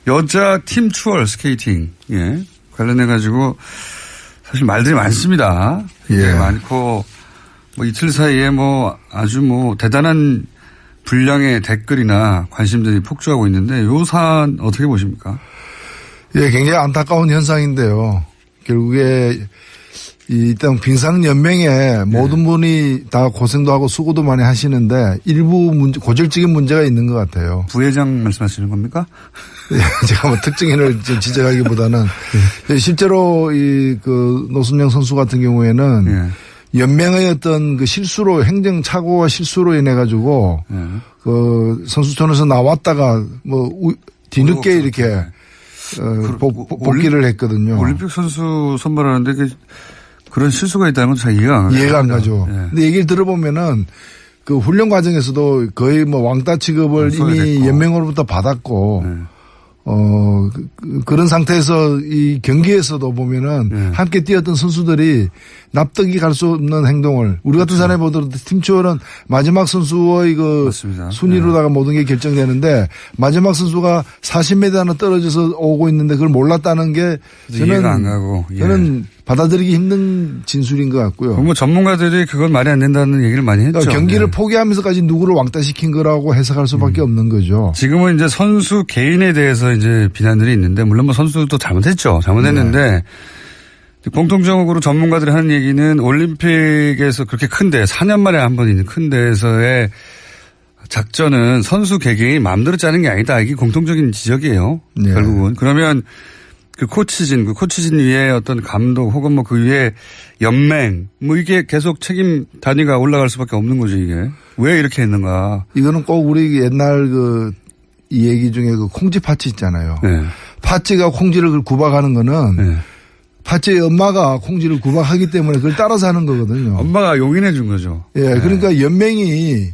여자 팀 추월 스케이팅, 예. 관련해가지고 사실 말들이 많습니다. 예. 많고, 뭐 이틀 사이에 뭐 아주 뭐 대단한 분량의 댓글이나 관심들이 폭주하고 있는데 요 사안 어떻게 보십니까? 예, 굉장히 안타까운 현상인데요. 결국에 일단 빙상연맹에 모든 분이 다 고생도 하고 수고도 많이 하시는데 일부 문제, 고질적인 문제가 있는 것 같아요. 부회장 말씀하시는 겁니까? 예, 제가 뭐 특징인을 지적하기보다는 실제로 노순영 선수 같은 경우에는 연맹의 어떤 그 실수로 행정착오와 실수로 인해 가지고 그 선수촌에서 나왔다가 뭐 뒤늦게 이렇게 복귀를 했거든요. 올림픽 선수 선발하는데 그런 실수가 있다는 건 잘 이해가 안 가요. 이해가 안 가죠. 예. 근데 얘기를 들어보면은 그 훈련 과정에서도 거의 뭐 왕따 취급을 이미 됐고. 연맹으로부터 받았고, 그런 상태에서 이 경기에서도 보면은 함께 뛰었던 선수들이 납득이 갈 수 없는 행동을 우리 같은 사람이 보더라도 팀추월은 마지막 선수의 그 맞습니다. 순위로다가 모든 게 결정되는데 마지막 선수가 40m나 떨어져서 오고 있는데 그걸 몰랐다는 게 이해가 안 가고. 저는 받아들이기 힘든 진술인 것 같고요. 뭐 전문가들이 그건 말이 안 된다는 얘기를 많이 했죠. 그러니까 경기를 포기하면서까지 누구를 왕따시킨 거라고 해석할 수밖에 없는 거죠. 지금은 이제 선수 개인에 대해서 이제 비난들이 있는데 물론 뭐 선수도 잘못했죠. 잘못했는데 공통적으로 전문가들이 하는 얘기는 올림픽에서 그렇게 큰 대, 4년 만에 한 번 있는 큰 대에서의 작전은 선수 개개인이 마음대로 짜는 게 아니다. 이게 공통적인 지적이에요. 결국은. 그러면 그 코치진 위에 어떤 감독 혹은 뭐 그 위에 연맹 뭐 이게 계속 책임 단위가 올라갈 수밖에 없는 거죠, 이게. 왜 이렇게 했는가. 이거는 꼭 우리 옛날 이 얘기 중에 그 콩쥐 파치 있잖아요. 파치가 콩쥐를 구박하는 거는 파치의 엄마가 콩쥐를 구박하기 때문에 그걸 따라서 하는 거거든요. 엄마가 용인해 준 거죠. 예. 그러니까 연맹이 이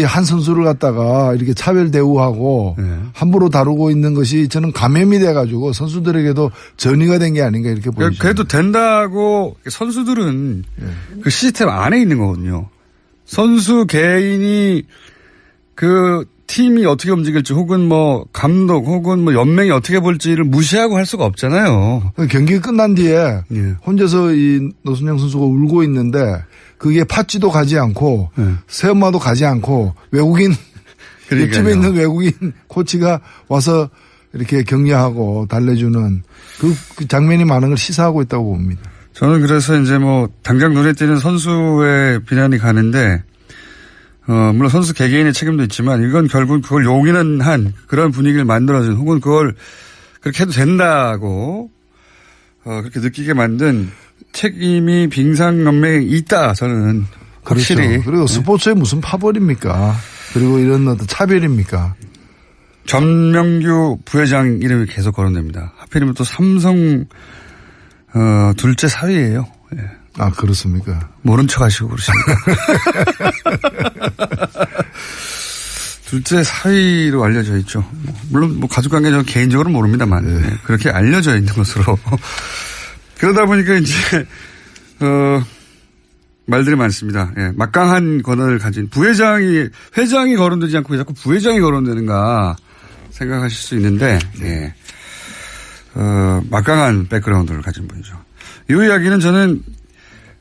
한 선수를 갖다가 이렇게 차별 대우하고 함부로 다루고 있는 것이 저는 감염이 돼가지고 선수들에게도 전이가 된 게 아닌가 이렇게 보입니다. 그래도 된다고 선수들은 그 시스템 안에 있는 거거든요. 선수 개인이 그 팀이 어떻게 움직일지 혹은 뭐 감독 혹은 뭐 연맹이 어떻게 볼지를 무시하고 할 수가 없잖아요. 경기 끝난 뒤에 혼자서 이 노순영 선수가 울고 있는데 그게 팥쥐도 가지 않고 새엄마도 가지 않고 외국인 옆집에 있는 외국인 코치가 와서 이렇게 격려하고 달래주는 그 장면이 많은 걸 시사하고 있다고 봅니다. 저는 그래서 이제 뭐 당장 눈에 띄는 선수의 비난이 가는데 물론 선수 개개인의 책임도 있지만 이건 결국 그걸 용인한 그런 분위기를 만들어준 혹은 그걸 그렇게 해도 된다고 그렇게 느끼게 만든 책임이 빙상연맹에 있다. 저는 확실히. 그렇죠. 그리고 스포츠에 무슨 파벌입니까? 그리고 이런 어떤 차별입니까? 전명규 부회장 이름이 계속 거론됩니다. 하필이면 또 삼성 둘째 사위예요. 예. 아, 그렇습니까? 모른 척 하시고 그러십니까? 둘째 사위로 알려져 있죠. 물론 뭐 가족관계 저는 개인적으로 모릅니다만 네. 그렇게 알려져 있는 것으로. 그러다 보니까 이제 말들이 많습니다. 예, 막강한 권한을 가진 회장이 거론되지 않고 왜 자꾸 부회장이 거론되는가 생각하실 수 있는데 예. 막강한 백그라운드를 가진 분이죠. 이 이야기는 저는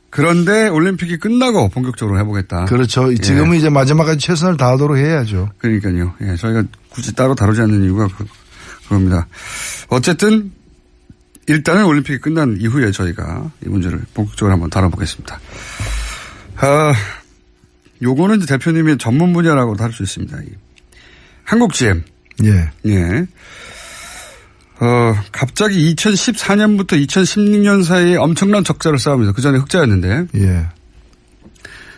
그런데 올림픽이 끝나고 본격적으로 해보겠다. 그렇죠. 지금은 이제 마지막까지 최선을 다하도록 해야죠. 그러니까요. 예, 저희가 굳이 따로 다루지 않는 이유가 그겁니다. 어쨌든 일단은 올림픽이 끝난 이후에 저희가 이 문제를 본격적으로 한번 다뤄보겠습니다. 요거는 이제 대표님의 전문 분야라고 다룰 수 있습니다. 한국 GM. 예. 예. 갑자기 2014년부터 2016년 사이에 엄청난 적자를 쌓으면서 그 전에 흑자였는데. 예.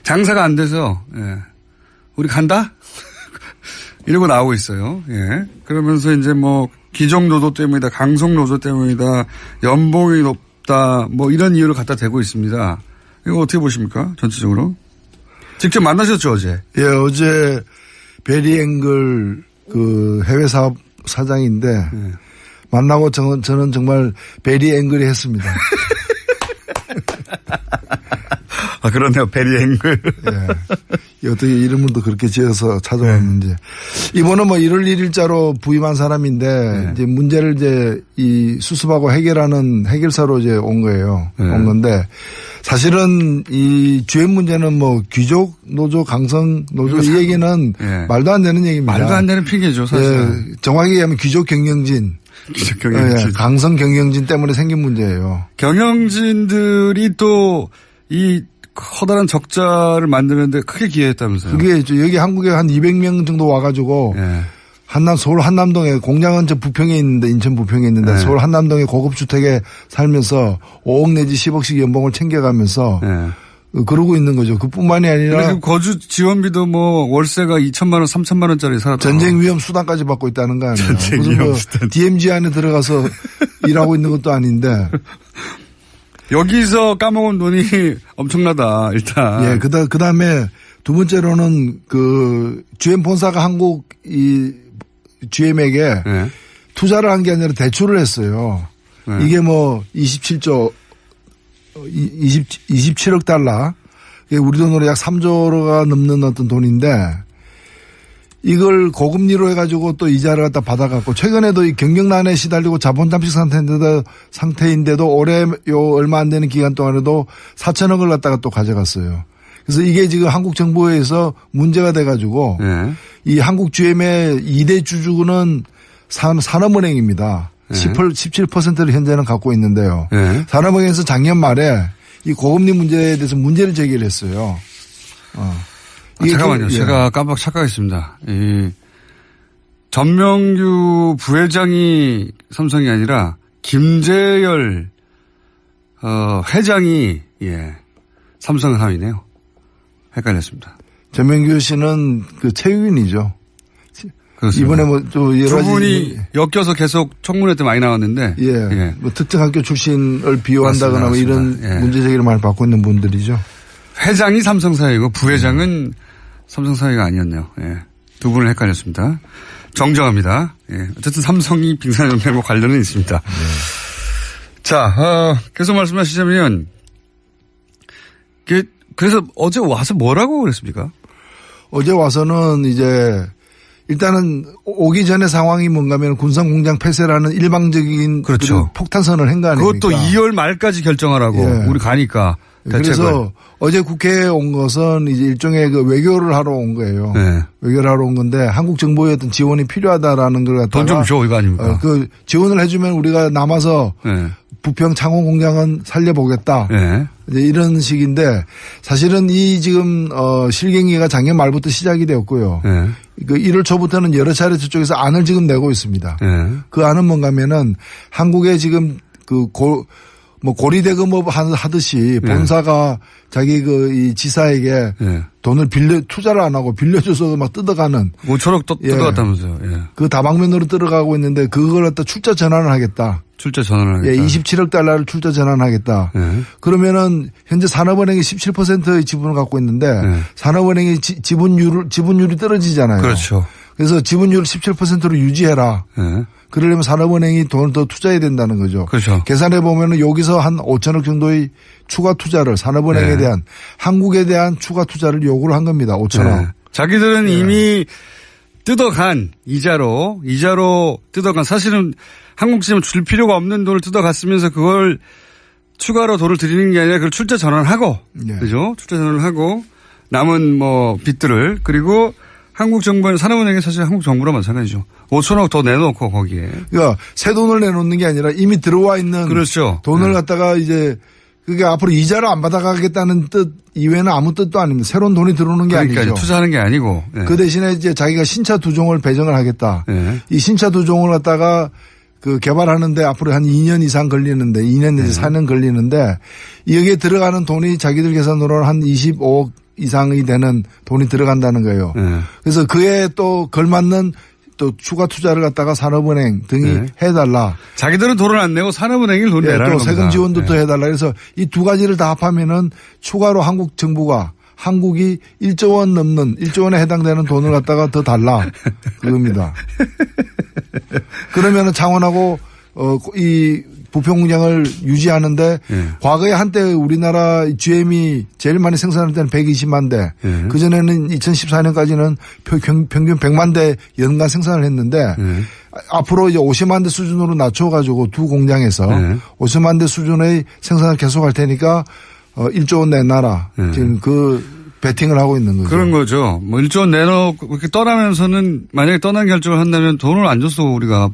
장사가 안 돼서, 예. 우리 간다? 이러고 나오고 있어요. 예. 그러면서 이제 뭐, 기종 노조 때문이다, 강속 노조 때문이다, 연봉이 높다, 뭐 이런 이유를 갖다 대고 있습니다. 이거 어떻게 보십니까? 전체적으로. 직접 만나셨죠, 어제? 예, 어제 베리앵글 해외 사업 사장인데, 예. 만나고 저는 정말 베리앵글이 했습니다. 아, 그러네요. 베리앵글. 예. 어떻게 이름을 또 그렇게 지어서 찾아왔는지. 네. 이번은 뭐 1월 1일자로 부임한 사람인데 네. 이제 문제를 이제 이 수습하고 해결하는 해결사로 이제 온 거예요. 네. 온 건데 사실은 이 주행 문제는 뭐 귀족 노조 강성 노조 이 얘기는 네. 말도 안 되는 얘기입니다. 말도 안 되는 핑계죠 사실. 네. 정확히 얘기하면 귀족 경영진. 네. 강성 경영진 때문에 생긴 문제예요. 경영진들이 또 이 커다란 적자를 만드는데 크게 기여했다면서요. 그게 여기 한국에 한 200명 정도 와가지고 네. 서울 한남동에 공장은 저 부평에 있는데 인천 부평에 있는데 네. 서울 한남동에 고급 주택에 살면서 5억 내지 10억씩 연봉을 챙겨가면서 네. 그러고 있는 거죠. 그뿐만이 아니라 거주 지원비도 뭐 월세가 2천만 원, 3천만 원짜리 살았다. 전쟁 위험 수당까지 받고 있다는 거 아니에요. 전쟁 위험 수당. DMZ 안에 들어가서 일하고 있는 것도 아닌데. 여기서 까먹은 돈이 엄청나다 일단. 예, 그다음에 두 번째로는 그 GM 본사가 한국 이 GM에게 네. 투자를 한 게 아니라 대출을 했어요. 네. 이게 뭐 27억 달러. 우리 돈으로 약 3조가 넘는 어떤 돈인데 이걸 고금리로 해가지고 또 이자를 갖다 받아갖고 최근에도 이 경영난에 시달리고 자본 잠식 상태인데도 올해 얼마 안 되는 기간 동안에도 4천억을 갖다가 또 가져갔어요. 그래서 이게 지금 한국 정부에서 문제가 돼가지고 네. 이 한국 GM의 2대 주주는 산업은행입니다. 네. 17%를 현재는 갖고 있는데요. 네. 산업은행에서 작년 말에 이 고금리 문제에 대해서 문제를 제기를 했어요. 잠깐만요. 제가 깜빡 착각했습니다. 이 전명규 부회장이 삼성이 아니라 김재열 회장이 삼성 사위네요. 헷갈렸습니다. 전명규 씨는 그 체육인이죠. 그렇습니다. 이번에 뭐 또 여러 두 분이 엮여서 계속 청문회 때 많이 나왔는데 예. 뭐 특정 학교 출신을 비호한다거나 뭐 이런 문제 제기를 많이 받고 있는 분들이죠. 회장이 삼성 사위고 부회장은 삼성 사위가 아니었네요. 예. 두 분을 헷갈렸습니다. 정정합니다. 예. 어쨌든 삼성이 빙산연맹과 관련은 있습니다. 자, 계속 말씀하시자면 그래서 어제 와서 뭐라고 그랬습니까? 어제 와서는 이제 일단은 오기 전에 상황이 뭔가 하면 군산공장 폐쇄라는 일방적인 그렇죠. 폭탄선을 한 거 아닙니까? 그것도 2월 말까지 결정하라고 예. 우리 가니까. 대책을. 그래서 어제 국회에 온 것은 이제 일종의 그 외교를 하러 온 거예요. 네. 외교를 하러 온 건데 한국 정부의 어떤 지원이 필요하다라는 걸 갖다가 돈 좀 줘 이거 아닙니까? 그 지원을 해주면 우리가 남아서 네. 부평 창원 공장은 살려보겠다. 네. 이제 이런 식인데 사실은 이 지금 실갱이가 작년 말부터 시작이 되었고요. 네. 그 1월 초부터는 여러 차례 저쪽에서 안을 지금 내고 있습니다. 네. 그 안은 뭔가면은 한국에 지금 뭐 고리대금업 하듯이 본사가 자기 이 지사에게 돈을 투자를 안 하고 빌려줘서 막 뜯어가는 5천억 뜯어갔다면서요. 예. 그 다방면으로 들어가고 있는데 그걸 갖다 출자 전환을 하겠다. 출자 전환을 하겠다. 예, 27억 달러를 출자 전환하겠다. 그러면은 현재 산업은행이 17%의 지분을 갖고 있는데 산업은행이 지분율이 떨어지잖아요. 그렇죠. 그래서 지분율을 17%로 유지해라. 그러려면 산업은행이 돈을 더 투자해야 된다는 거죠. 그렇죠. 계산해 보면은 여기서 한 5천억 정도의 추가 투자를 산업은행에 대한 한국에 대한 추가 투자를 요구를 한 겁니다. 5천억. 자기들은 이미 뜯어간 이자로 뜯어간 사실은 한국지만 줄 필요가 없는 돈을 뜯어갔으면서 그걸 추가로 돈을 드리는 게 아니라 그걸 출자 전환하고 그죠? 출자 전환을 하고 남은 뭐 빚들을 그리고 한국 정부는 산업은행이 사실 한국 정부랑 마찬가지죠. 5천억 더 내놓고 거기에. 그러니까 새 돈을 내놓는 게 아니라 이미 들어와 있는 그렇죠. 돈을 갖다가 이제 그게 앞으로 이자를 안 받아가겠다는 뜻 이외에는 아무 뜻도 아닙니다. 새로운 돈이 들어오는 게 아니죠. 투자하는 게 아니고. 그 대신에 이제 자기가 신차 두 종을 배정을 하겠다. 이 신차 두 종을 갖다가 그 개발하는데 앞으로 한 2년 이상 걸리는데 2년 내지 4년 걸리는데 여기에 들어가는 돈이 자기들 계산으로 한 25억 이상이 되는 돈이 들어간다는 거예요. 그래서 그에 또 걸맞는 또 추가 투자를 갖다가 산업은행 등이 해달라. 자기들은 돈을 안 내고 산업은행이 돈 내라는 또 겁니다. 세금 지원도 또 해달라. 그래서 이 두 가지를 다 합하면은 추가로 한국 정부가 한국이 1조 원 넘는 1조 원에 해당되는 돈을 갖다가 더 달라. 그겁니다. 그러면은 창원하고 이 부평 공장을 유지하는데 예. 과거에 한때 우리나라 GM이 제일 많이 생산할 때는 120만 대. 예. 그전에는 2014년까지는 평균 100만 대 연간 생산을 했는데 예. 앞으로 이제 50만 대 수준으로 낮춰가지고 두 공장에서 예. 50만 대 수준의 생산을 계속할 테니까 1조 원 내놔라. 예. 지금 그 배팅을 하고 있는 거죠. 그런 거죠. 뭐 1조 원 내놓고 이렇게 떠나면서는 만약에 떠난 결정을 한다면 돈을 안 줬어 우리가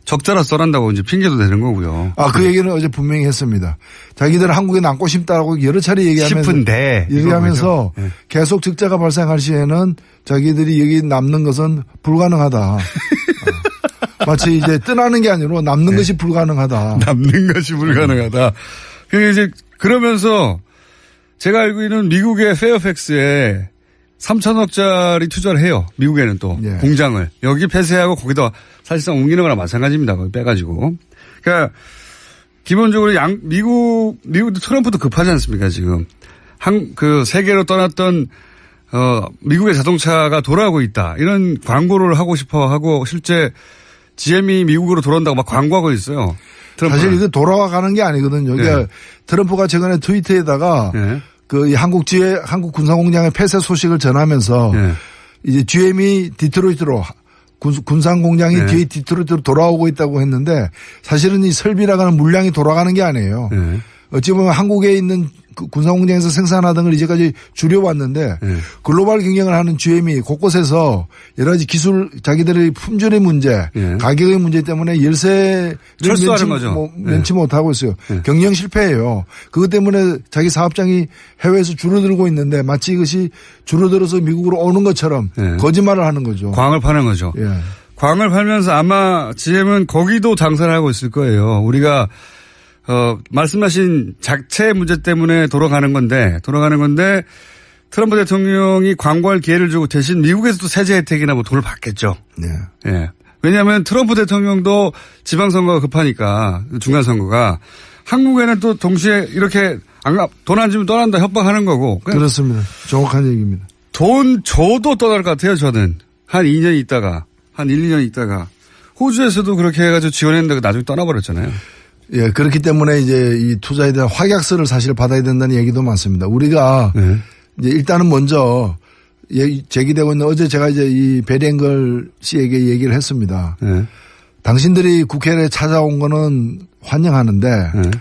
적자라서 떠난다고 이제 핑계도 되는 거고요. 그 얘기는 어제 분명히 했습니다. 자기들은 한국에 남고 싶다라고 여러 차례 얘기하면서 네. 계속 적자가 발생할 시에는 자기들이 여기 남는 것은 불가능하다. 마치 이제 떠나는 게 아니라 남는 것이 불가능하다. 남는 것이 불가능하다. 이제 그러면서 제가 알고 있는 미국의 페어팩스에 3천억짜리 투자를 해요. 미국에는 또 예. 공장을 여기 폐쇄하고 거기다 사실상 옮기는 거랑 마찬가지입니다. 거기 빼가지고. 그러니까 기본적으로 미국도 트럼프도 급하지 않습니까 지금. 그 세계로 떠났던 미국의 자동차가 돌아오고 있다. 이런 광고를 하고 싶어 하고 실제 GM이 미국으로 돌아온다고 막 광고하고 있어요. 트럼프는. 사실 이거 돌아가는 게 아니거든요. 이게 네. 트럼프가 최근에 트위터에다가 네. 그 한국 군사공장의 폐쇄 소식을 전하면서 네. 이제 GM이 디트로이트로 군산 공장이 네. 뒤에 디트로이트로 돌아오고 있다고 했는데 사실은 이 설비라고 하는 물량이 돌아가는 게 아니에요. 네. 어찌 보면 한국에 있는 그 군사공장에서 생산하던 걸 이제까지 줄여왔는데 네. 글로벌 경영을 하는 GM이 곳곳에서 여러 가지 기술 자기들의 품질의 문제, 네. 가격의 문제 때문에 열세를 철수하는 거죠. 면치 못하고 있어요. 네. 경영 실패예요. 그것 때문에 자기 사업장이 해외에서 줄어들고 있는데 마치 이것이 줄어들어서 미국으로 오는 것처럼 네. 거짓말을 하는 거죠. 광을 파는 거죠. 예. 광을 팔면서 아마 GM은 거기도 장사를 하고 있을 거예요. 우리가 말씀하신 작체 문제 때문에 돌아가는 건데 트럼프 대통령이 광고할 기회를 주고 대신 미국에서도 세제 혜택이나 뭐 돈을 받겠죠. 네. 예. 왜냐하면 트럼프 대통령도 지방선거가 급하니까 중간선거가 한국에는 또 동시에 이렇게 돈 안 주면 떠난다 협박하는 거고. 그렇습니다. 정확한 얘기입니다. 돈 줘도 떠날 것 같아요, 저는. 한 2년 있다가, 한 1, 2년 있다가. 호주에서도 그렇게 해가지고 지원했는데 나중에 떠나버렸잖아요. 예, 그렇기 때문에 이제 이 투자에 대한 확약서를 사실 받아야 된다는 얘기도 많습니다. 우리가 네. 이제 일단은 먼저 제기되고 있는 어제 제가 이제 이 베리앵걸 씨에게 얘기를 했습니다. 네. 당신들이 국회에 찾아온 거는 환영하는데 네.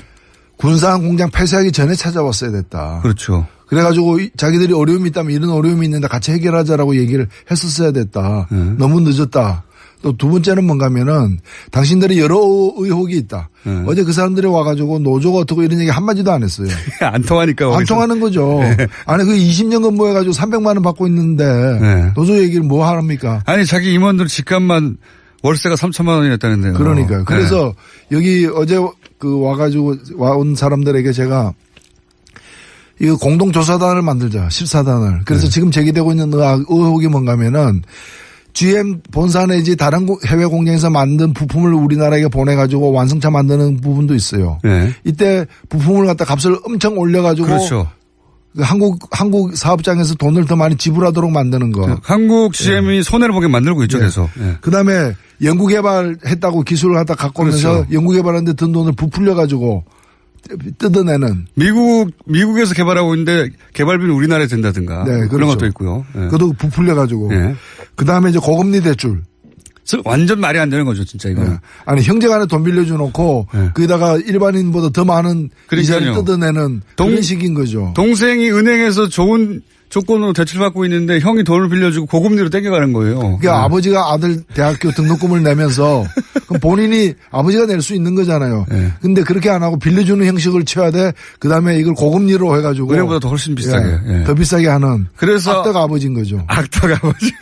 군산 공장 폐쇄하기 전에 찾아왔어야 됐다. 그렇죠. 그래가지고 자기들이 어려움이 있다면 이런 어려움이 있는데 같이 해결하자라고 얘기를 했었어야 됐다. 네. 너무 늦었다. 또 두 번째는 뭔가 하면은 당신들이 여러 의혹이 있다. 네. 어제 그 사람들이 와가지고 노조가 어떻고 이런 얘기 한마디도 안 했어요. 안 통하니까. 안 통하는 거죠. 네. 아니 그 20년 근무해가지고 300만 원 받고 있는데 네. 노조 얘기를 뭐 하랍니까? 아니 자기 임원들 집값만 월세가 3천만 원이었다는데요. 그러니까요. 그래서 여기 어제 그 와가지고 와온 사람들에게 제가 이거 공동조사단을 만들자. 14단을. 그래서 지금 제기되고 있는 의혹이 뭔가 하면은 GM 본사 내지 다른 해외 공장에서 만든 부품을 우리나라에 보내가지고 완성차 만드는 부분도 있어요. 네. 이때 부품을 갖다 값을 엄청 올려가지고 그렇죠. 한국 사업장에서 돈을 더 많이 지불하도록 만드는 거. 한국 GM이 손해를 보게 만들고 있죠, 계속. 예. 그 다음에 연구개발했다고 기술을 갖다 갖고 오면서 그렇죠. 연구개발하는데 든 돈을 부풀려가지고 뜯어내는. 미국에서 개발하고 있는데 개발비는 우리나라에 된다든가. 네, 그런 그렇죠. 것도 있고요. 예. 그것도 부풀려가지고. 예. 그 다음에 이제 고금리 대출. 완전 말이 안 되는 거죠, 진짜 이거는. 네. 아니 형제간에 돈 빌려줘 놓고 네. 거기다가 일반인보다 더 많은 이자를 뜯어내는 그런 식인 거죠. 동생이 은행에서 좋은 조건으로 대출받고 있는데 형이 돈을 빌려주고 고금리로 땡겨가는 거예요. 그러니까 아버지가 아들 대학교 등록금을 내면서 그럼 본인이 아버지가 낼 수 있는 거잖아요. 네. 근데 그렇게 안 하고 빌려주는 형식을 취해야 돼. 그다음에 이걸 고금리로 해가지고 은행보다 더 훨씬 비싸게. 예. 더 비싸게 하는. 그래서 악덕 아버지인 거죠. 악덕 아버지.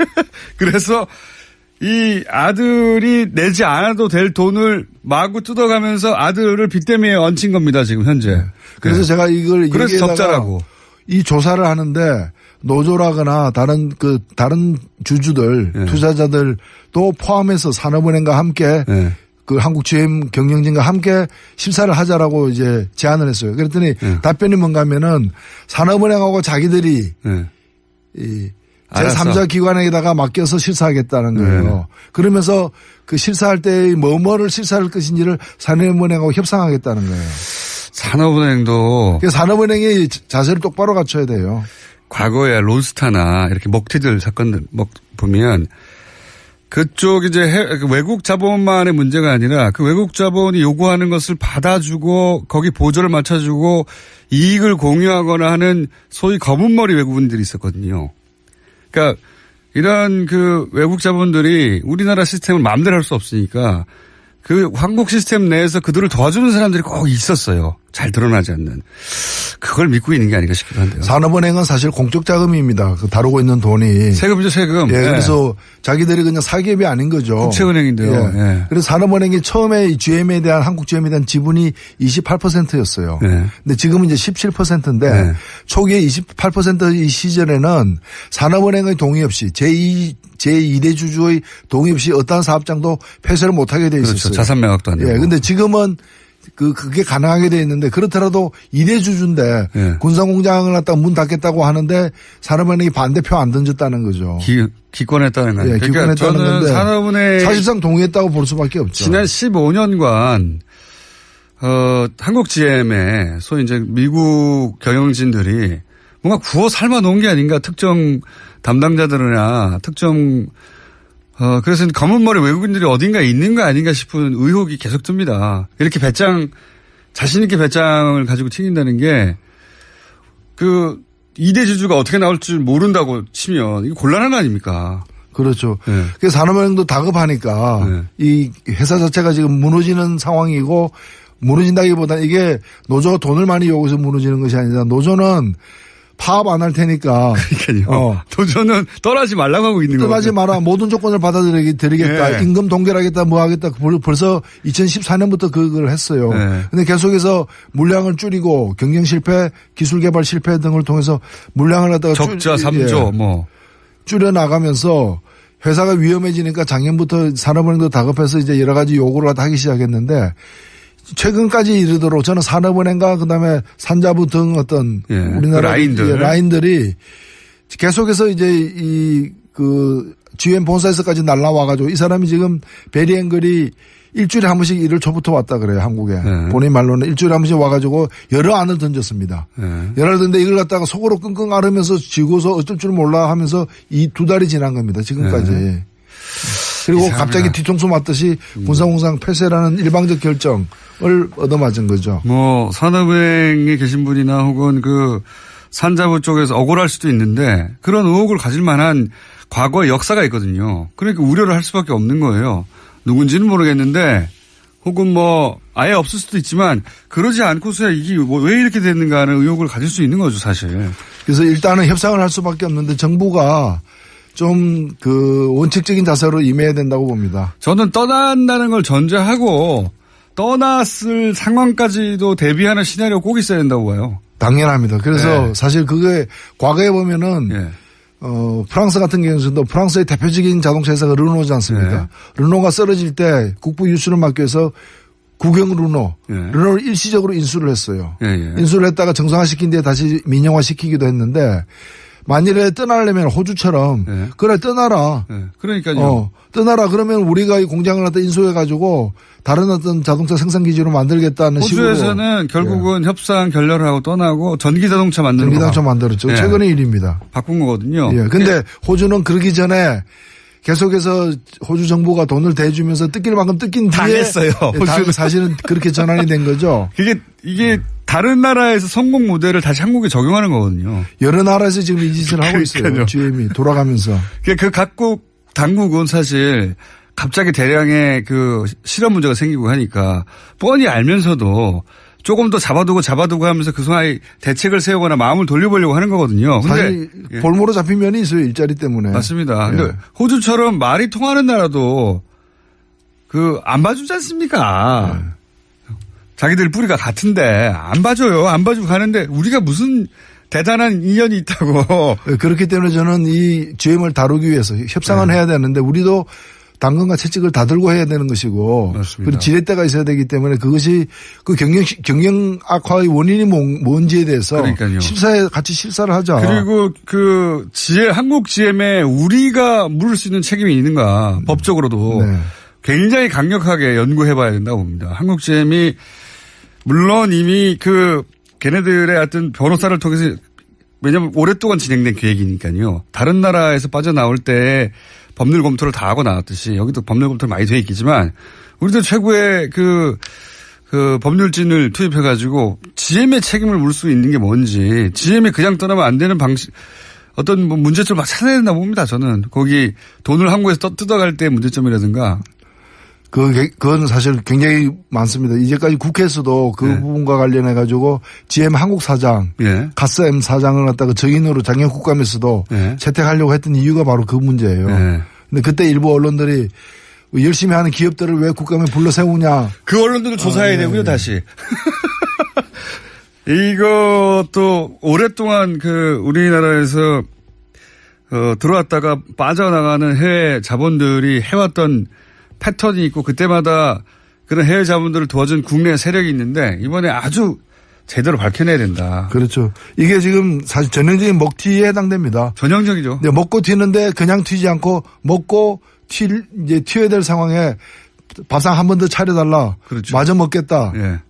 그래서 이 아들이 내지 않아도 될 돈을 마구 뜯어가면서 아들을 빚 때문에 얹힌 겁니다, 지금 현재. 그래서 제가 이걸 그래서 적자라고. 이 조사를 하는데 노조라거나 다른 주주들, 투자자들도 포함해서 산업은행과 함께 그 한국 GM 경영진과 함께 심사를 하자라고 이제 제안을 했어요. 그랬더니 답변이 뭔가 하면은 산업은행하고 자기들이 이 제3자 기관에다가 맡겨서 실사하겠다는 거예요. 네. 그러면서 그 실사할 때 뭐를 실사할 것인지를 산업은행하고 협상하겠다는 거예요. 산업은행도. 산업은행이 자세를 똑바로 갖춰야 돼요. 과거에 론스타나 이렇게 먹튀들 사건들 보면 그쪽 이제 외국 자본만의 문제가 아니라 그 외국 자본이 요구하는 것을 받아주고 거기 보조를 맞춰주고 이익을 공유하거나 하는 소위 검은머리 외국인들이 있었거든요. 그러니까 이런 그 외국 자본들이 우리나라 시스템을 마음대로 할 수 없으니까 그 한국 시스템 내에서 그들을 도와주는 사람들이 꼭 있었어요. 잘 드러나지 않는. 그걸 믿고 있는 게 아닌가 싶기도 한데요. 산업은행은 사실 공적 자금입니다. 그 다루고 있는 돈이. 세금이죠, 세금. 예, 그래서 자기들이 그냥 사기업이 아닌 거죠. 국채은행인데요. 예. 예. 그래서 산업은행이 처음에 GM에 대한 한국 GM에 대한 지분이 28%였어요. 예. 근데 지금은 이제 17%인데 예. 초기에 28%이 시절에는 산업은행의 동의 없이 제2대 주주의 동의 없이 어떠한 사업장도 폐쇄를 못하게 돼 있었어요. 그렇죠. 자산 매각도 안 되고. 예. 근데 지금은 그게 가능하게 돼 있는데 그렇더라도 2대 주주인데 예. 군산공장을 갖다가 문 닫겠다고 하는데 산업은행이 반대표 안 던졌다는 거죠. 기권했다는 거예요. 예, 그러니까 기권했다는 건데 산업은행 사실상 동의했다고 볼 수밖에 없죠. 지난 15년간 한국 GM에 소위 이제 미국 경영진들이 뭔가 구워 삶아 놓은 게 아닌가 특정 담당자들이나 특정 그래서 검은 머리 외국인들이 어딘가 있는 거 아닌가 싶은 의혹이 계속 듭니다. 이렇게 자신있게 배짱을 가지고 튀긴다는 게, 2대 주주가 어떻게 나올 줄 모른다고 치면, 이거 곤란한 거 아닙니까? 그렇죠. 네. 그래서 산업은행도 다급하니까, 네. 이 회사 자체가 지금 무너지는 상황이고, 무너진다기보다 이게 노조가 돈을 많이 요구해서 무너지는 것이 아니라, 노조는 파업 안 할 테니까. 그러니까요. 노조는 떠나지 말라고 하고 있는 거예요. 떠나지 마라. 모든 조건을 받아들이겠다. 네. 임금 동결하겠다. 뭐 하겠다. 벌써 2014년부터 그걸 했어요. 네. 근데 계속해서 물량을 줄이고 경영 실패, 기술 개발 실패 등을 통해서 물량을 갖다가 적자 3조 뭐 줄여 나가면서 회사가 위험해지니까 작년부터 산업은행도 다급해서 이제 여러 가지 요구를 하기 시작했는데 최근까지 이르도록 저는 산업은행과 그다음에 산자부 등 어떤 우리나라 라인들이 계속해서 이제 GM 본사에서까지 날라와가지고 이 사람이 지금 베리 앵글이 일주일에 한 번씩 일을 초부터 왔다 그래요 한국에. 본인 말로는 일주일에 한 번씩 와가지고 여러 안을 던졌습니다. 여러 안 던졌는데 이걸 갖다가 속으로 끙끙 앓으면서 지고서 어쩔 줄 몰라 하면서 이 2달이 지난 겁니다 지금까지. 그리고 이상합니다. 갑자기 뒤통수 맞듯이 군산공장 폐쇄라는 일방적 결정을 얻어맞은 거죠. 뭐 산업은행에 계신 분이나 혹은 산자부 쪽에서 억울할 수도 있는데 그런 의혹을 가질 만한 과거의 역사가 있거든요. 그러니까 우려를 할 수밖에 없는 거예요. 누군지는 모르겠는데 혹은 뭐 아예 없을 수도 있지만 그러지 않고서야 이게 왜 이렇게 됐는가 하는 의혹을 가질 수 있는 거죠 사실. 그래서 일단은 협상을 할 수밖에 없는데 정부가 좀 원칙적인 자세로 임해야 된다고 봅니다. 저는 떠난다는 걸 전제하고 떠났을 상황까지도 대비하는 시나리오 꼭 있어야 된다고 봐요. 당연합니다. 그래서 사실 그게 과거에 보면은 프랑스 같은 경우에도 프랑스의 대표적인 자동차 회사가 르노지 않습니까? 르노가 쓰러질 때 국부 유출을 막기 위해서 국영 르노를 일시적으로 인수를 했어요. 인수를 했다가 정상화시킨 뒤에 다시 민영화시키기도 했는데 만일에 떠나려면 호주처럼 그래 떠나라. 그러니까요. 떠나라 그러면 우리가 이 공장을 갖다 인수해가지고 다른 어떤 자동차 생산 기지로 만들겠다는 식으로. 호주에서는 결국은 협상 결렬을 하고 떠나고 전기 자동차 만들고. 전기 자동차 만들었죠. 최근의 일입니다. 바꾼 거거든요. 근데 호주는 그러기 전에 계속해서 호주 정부가 돈을 대주면서 뜯길 만큼 뜯긴 뒤에 당했어요. 호주는 사실은 그렇게 전환이 된 거죠. 이게 다른 나라에서 성공 모델을 다시 한국에 적용하는 거거든요. 여러 나라에서 지금 이 짓을 하고 있어요. GM이 돌아가면서. 각국 당국은 사실 갑자기 대량의 실업 문제가 생기고 하니까 뻔히 알면서도 조금 더 잡아두고 하면서 그 사이 대책을 세우거나 마음을 돌려보려고 하는 거거든요. 사실 볼모로 잡힌 면이 있어요. 일자리 때문에. 맞습니다. 근데 호주처럼 말이 통하는 나라도 안 봐주지 않습니까? 자기들 뿌리가 같은데 안 봐줘요. 안 봐주고 가는데 우리가 무슨 대단한 인연이 있다고. 그렇기 때문에 저는 이 GM을 다루기 위해서 협상은 해야 되는데 우리도 당근과 채찍을 다 들고 해야 되는 것이고. 맞습니다. 그리고 지렛대가 있어야 되기 때문에 그것이 그 경영 악화의 원인이 뭔지에 대해서. 그러니까요. 같이 실사를 하자. 그리고 한국 GM에 우리가 물을 수 있는 책임이 있는가. 법적으로도. 네. 굉장히 강력하게 연구해봐야 된다고 봅니다. 한국 GM이 물론 이미 걔네들의 어떤 변호사를 통해서 왜냐하면 오랫동안 진행된 계획이니까요. 다른 나라에서 빠져나올 때 법률 검토를 다 하고 나왔듯이 여기도 법률 검토를 많이 돼 있겠지만 우리도 최고의 법률진을 투입해가지고 GM의 책임을 물 수 있는 게 뭔지 GM이 그냥 떠나면 안 되는 방식 어떤 문제점을 막 찾아야 된다 봅니다. 저는 거기 돈을 한국에서 뜯어갈 때 문제점이라든가. 그건 사실 굉장히 많습니다. 이제까지 국회에서도 그 네. 부분과 관련해 가지고 GM 한국 사장, 네. 가스M 사장을 갖다가 정인으로 작년 국감에서도 네. 채택하려고 했던 이유가 바로 그 문제예요. 네. 근데 그때 일부 언론들이 열심히 하는 기업들을 왜 국감에 불러 세우냐. 그 언론들을 조사해야 되고요, 다시. 이것도 오랫동안 우리나라에서 들어왔다가 빠져나가는 해외 자본들이 해왔던 패턴이 있고 그때마다 그런 해외 자본들을 도와준 국내 세력이 있는데 이번에 아주 제대로 밝혀내야 된다. 그렇죠. 이게 지금 사실 전형적인 먹튀에 해당됩니다. 전형적이죠. 네, 먹고 튀는데 그냥 튀지 않고 먹고 이제 튀어야 될 상황에 밥상 한 번 더 차려달라. 그렇죠. 마저 먹겠다. 예.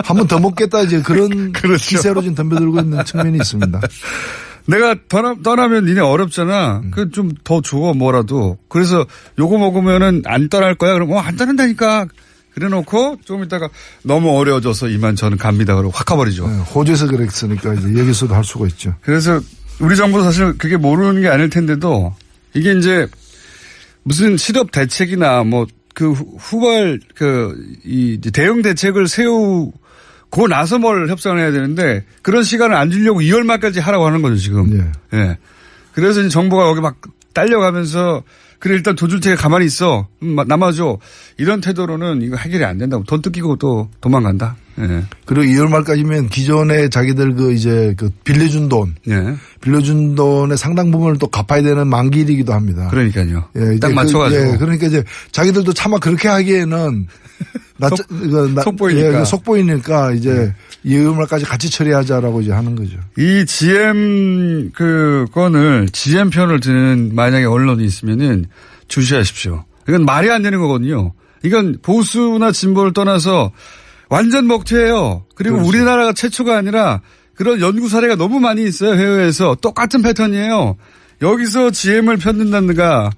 한 번 더 먹겠다. 이제 그런 그렇죠. 기세로 지금 덤벼들고 있는 측면이 있습니다. 내가 떠나면 니네 어렵잖아. 그 좀 더 줘 뭐라도. 그래서 요거 먹으면은 안 떠날 거야. 그럼 안 떠난다니까. 그래놓고 좀 이따가 너무 어려워져서 이만 저는 갑니다. 그러고 확 가버리죠. 네, 호주에서 그랬으니까 이제 여기서도 할 수가 있죠. 그래서 우리 정부도 사실 그게 모르는 게 아닐 텐데도 이게 이제 무슨 실업 대책이나 후발 이 대응 대책을 세우고 나서 뭘 협상을 해야 되는데 그런 시간을 안 주려고 2월 말까지 하라고 하는 거죠 지금. 네. 예. 그래서 이제 정부가 여기 막 딸려가면서 그래 일단 돈 줄 테니까 가만히 있어. 남아줘. 이런 태도로는 이거 해결이 안 된다고. 돈 뜯기고 또 도망간다. 예. 그리고 2월 말까지면 기존에 자기들 빌려준 돈. 예. 빌려준 돈의 상당 부분을 또 갚아야 되는 만기이기도 합니다. 그러니까요. 예, 딱 맞춰가지고. 예. 그러니까 이제 자기들도 차마 그렇게 하기에는 속보이니까. 속보이니까 이제 2월 말까지 같이 처리하자라고 이제 하는 거죠. 이 GM 건을 GM 편을 드는 만약에 언론이 있으면은 주시하십시오. 이건 말이 안 되는 거거든요. 이건 보수나 진보를 떠나서 완전 먹튀예요. 그리고 그렇죠. 우리나라가 최초가 아니라 그런 연구 사례가 너무 많이 있어요. 해외에서 똑같은 패턴이에요. 여기서 GM을 편든다든가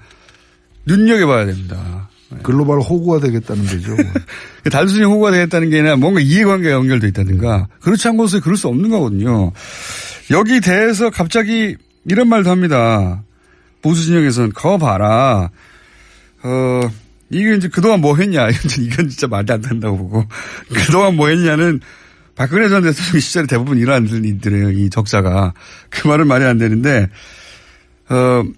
눈여겨봐야 됩니다. 글로벌 호구가 되겠다는 거죠. 단순히 호구가 되겠다는 게 아니라 뭔가 이해관계가 연결돼 있다든가 그렇지 않은 곳에 그럴 수 없는 거거든요. 여기 대해서 갑자기 이런 말도 합니다. 보수 진영에서는 거 봐라. 이게 이제 그동안 뭐 했냐. 이건 진짜 말이 안 된다고 보고. 그동안 뭐 했냐는 박근혜 전 대통령 시절에 대부분 이러한 일들이에요. 이 적자가. 그 말은 말이 안 되는데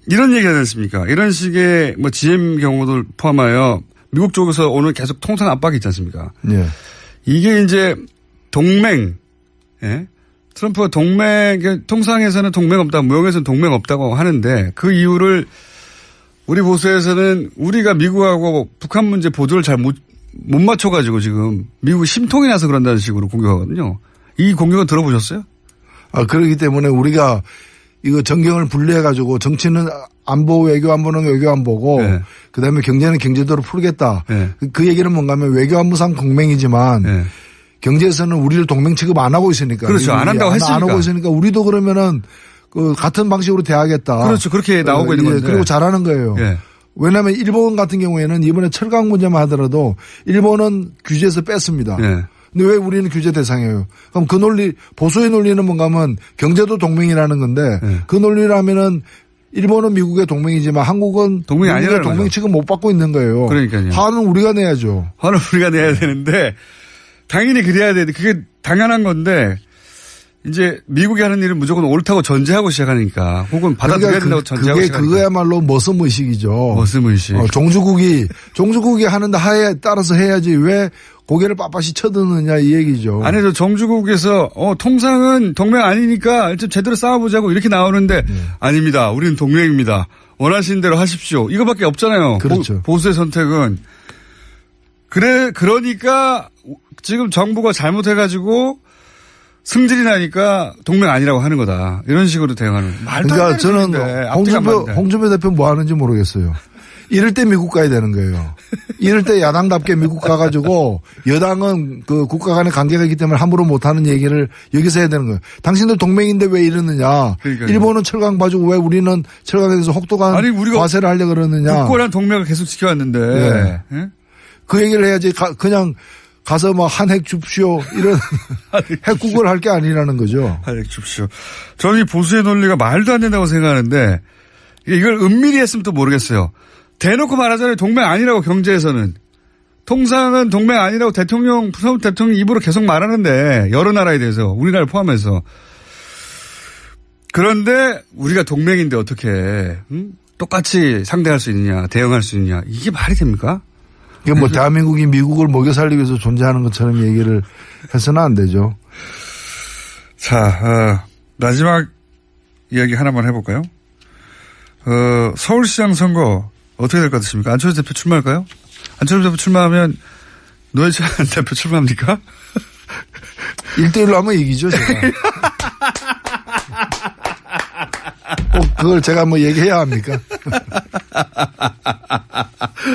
이런 얘기 하지 않습니까? 이런 식의 GM 경우도 포함하여 미국 쪽에서 오늘 계속 통상 압박이 있지 않습니까? 예. 이게 이제 동맹, 예? 트럼프가 통상에서는 동맹 없다, 무역에서는 동맹 없다고 하는데 그 이유를 우리 보수에서는 우리가 미국하고 북한 문제 보조를 잘 못 맞춰가지고 지금 미국이 심통이 나서 그런다는 식으로 공격하거든요. 이 공격은 들어보셨어요? 그렇기 때문에 우리가 이거 정경을 분리해가지고 정치는 안보, 외교 안보는 외교 안보고 네. 그다음에 경제는 경제대로 풀겠다. 네. 그 얘기는 뭔가 하면 외교 안보상 동맹이지만 네. 경제에서는 우리를 동맹 취급 안 하고 있으니까. 그렇죠. 안 한다고 했으니까. 안 하고 있으니까 우리도 그러면은 같은 방식으로 대하겠다. 그렇죠. 그렇게 나오고 있는 건데. 그리고 잘하는 거예요. 네. 왜냐하면 일본 같은 경우에는 이번에 철강 문제만 하더라도 일본은 규제에서 뺐습니다. 네. 근데 왜 우리는 규제 대상이에요? 그럼 그 논리, 보수의 논리는 뭔가 하면 경제도 동맹이라는 건데 네. 그 논리라면은 일본은 미국의 동맹이지만 한국은 동맹이 아니라는 동맹 취급 못 받고 있는 거예요. 그러니까요. 화는 우리가 내야죠. 화는 우리가 내야 되는데 당연히 그래야 되는데 그게 당연한 건데 이제 미국이 하는 일은 무조건 옳다고 전제하고 시작하니까 혹은 받아들여야 된다고 전제하고 시작하니까. 그거야말로 머슴의식이죠. 머슴의식. 종주국이 하는데 하에 따라서 해야지 왜 고개를 빳빳이 쳐드느냐 이 얘기죠. 아니죠. 정주국에서 통상은 동맹 아니니까 좀 제대로 싸워보자고 이렇게 나오는데 아닙니다. 우리는 동맹입니다. 원하시는 대로 하십시오. 이거밖에 없잖아요. 그렇죠. 보수의 선택은. 그러니까 지금 정부가 잘못해가지고 승질이 나니까 동맹 아니라고 하는 거다. 이런 식으로 대응하는. 말도 그러니까 안 되는 저는 홍준표 대표 뭐 하는지 모르겠어요. 이럴 때 미국 가야 되는 거예요. 이럴 때 야당답게 미국 가가지고 여당은 그 국가 간의 관계가 있기 때문에 함부로 못하는 얘기를 여기서 해야 되는 거예요. 당신들 동맹인데 왜 이러느냐. 그러니까요. 일본은 철강 봐주고 왜 우리는 철강에 대해서 혹독한 과세를 하려고 그러느냐. 국고란 동맹을 계속 지켜왔는데. 네. 네? 그 얘기를 해야지 그냥 가서 막 한핵 줍시오 이런 핵국을 할 게 아니라는 거죠. 한핵 줍시오. 저는 이 보수의 논리가 말도 안 된다고 생각하는데 이걸 은밀히 했으면 또 모르겠어요. 대놓고 말하잖아요. 동맹 아니라고 경제에서는. 통상은 동맹 아니라고 대통령 입으로 계속 말하는데 여러 나라에 대해서 우리나라를 포함해서. 그런데 우리가 동맹인데 어떻게 똑같이 상대할 수 있느냐 대응할 수 있느냐 이게 말이 됩니까? 이게 뭐 대한민국이 미국을 먹여 살리기 위해서 존재하는 것처럼 얘기를 해서는 안 되죠. 자, 마지막 이야기 하나만 해볼까요? 서울시장 선거 어떻게 될 것 같으십니까? 안철수 대표 출마할까요? 안철수 대표 출마하면 노회찬 대표 출마합니까? 1대1로 하면 이기죠, 제가. 꼭 그걸 제가 뭐 얘기해야 합니까?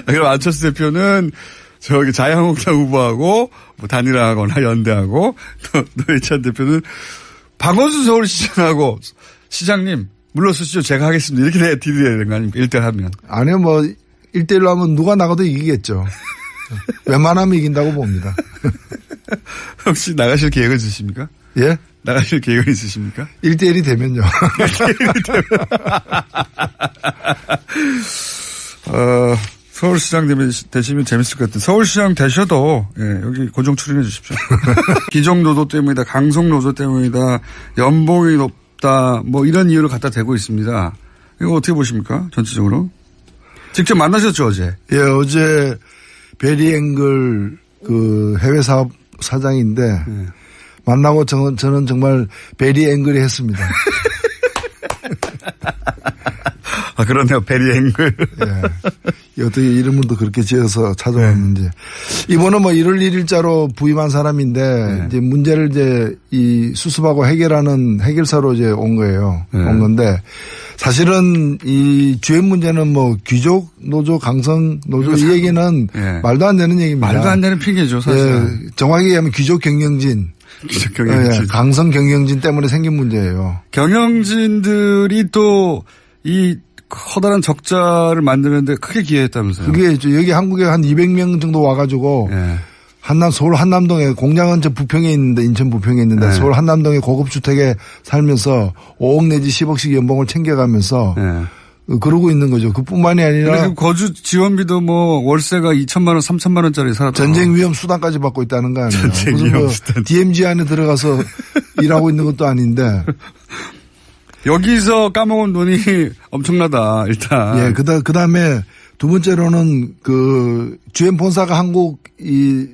그럼 안철수 대표는 저기 자유한국당 후보하고 뭐 단일화하거나 연대하고 또 노회찬 대표는 박원순 서울시장하고 시장님 물러서시죠. 제가 하겠습니다. 이렇게 딜이 되는 거 아닙니까? 1대 하면. 아니요, 뭐 1대1로 하면 누가 나가도 이기겠죠. 웬만하면 이긴다고 봅니다. 혹시 나가실 계획은 있으십니까? 예? 나가실 계획은 있으십니까? 1대1이 되면요. 1대1이 되면. 서울시장 되시면 재밌을 것 같아요. 서울시장 되셔도, 예, 여기 고정 출연해 주십시오. 기종노조 때문이다, 강성노조 때문이다, 연봉이 높다, 뭐 이런 이유를 갖다 대고 있습니다. 이거 어떻게 보십니까? 전체적으로. 직접 만나셨죠, 어제? 예, 어제 베리앵글 그 해외 사업 사장인데, 예. 만나고 저는 정말 베리앵글이 했습니다. 아, 그러네요. 베리앵글. 예. 어떻게 이름을 또 그렇게 지어서 찾아왔는지. 네. 이번은 뭐 1월 1일자로 부임한 사람인데, 네. 이제 문제를 이제 이 수습하고 해결하는 해결사로 이제 온 거예요. 네. 온 건데, 사실은 이 주연 문제는 뭐 귀족 노조, 강성 노조 이 얘기는 네. 말도 안 되는 얘기입니다. 말도 안 되는 핑계죠, 사실. 예. 정확히 얘기하면 귀족 경영진. 예. 강성 경영진 때문에 생긴 문제예요. 경영진들이 또 이 커다란 적자를 만드는데 크게 기여했다면서요. 그게 여기 한국에 한 200명 정도 와가지고 네. 서울 한남동에 공장은 저 부평에 있는데 인천 부평에 있는데 네. 서울 한남동에 고급 주택에 살면서 5억 내지 10억씩 연봉을 챙겨가면서 네. 그러고 있는 거죠. 그뿐만이 아니라 거주 지원비도 뭐 월세가 2천만 원, 3천만 원짜리 살았다. 전쟁 위험 수당까지 받고 있다는 거 아니에요. 전쟁 위험 수당. DMZ 안에 들어가서 일하고 있는 것도 아닌데. 여기서 까먹은 돈이 엄청나다, 일단. 예, 그 다음에 두 번째로는 그 GM 본사가 한국 이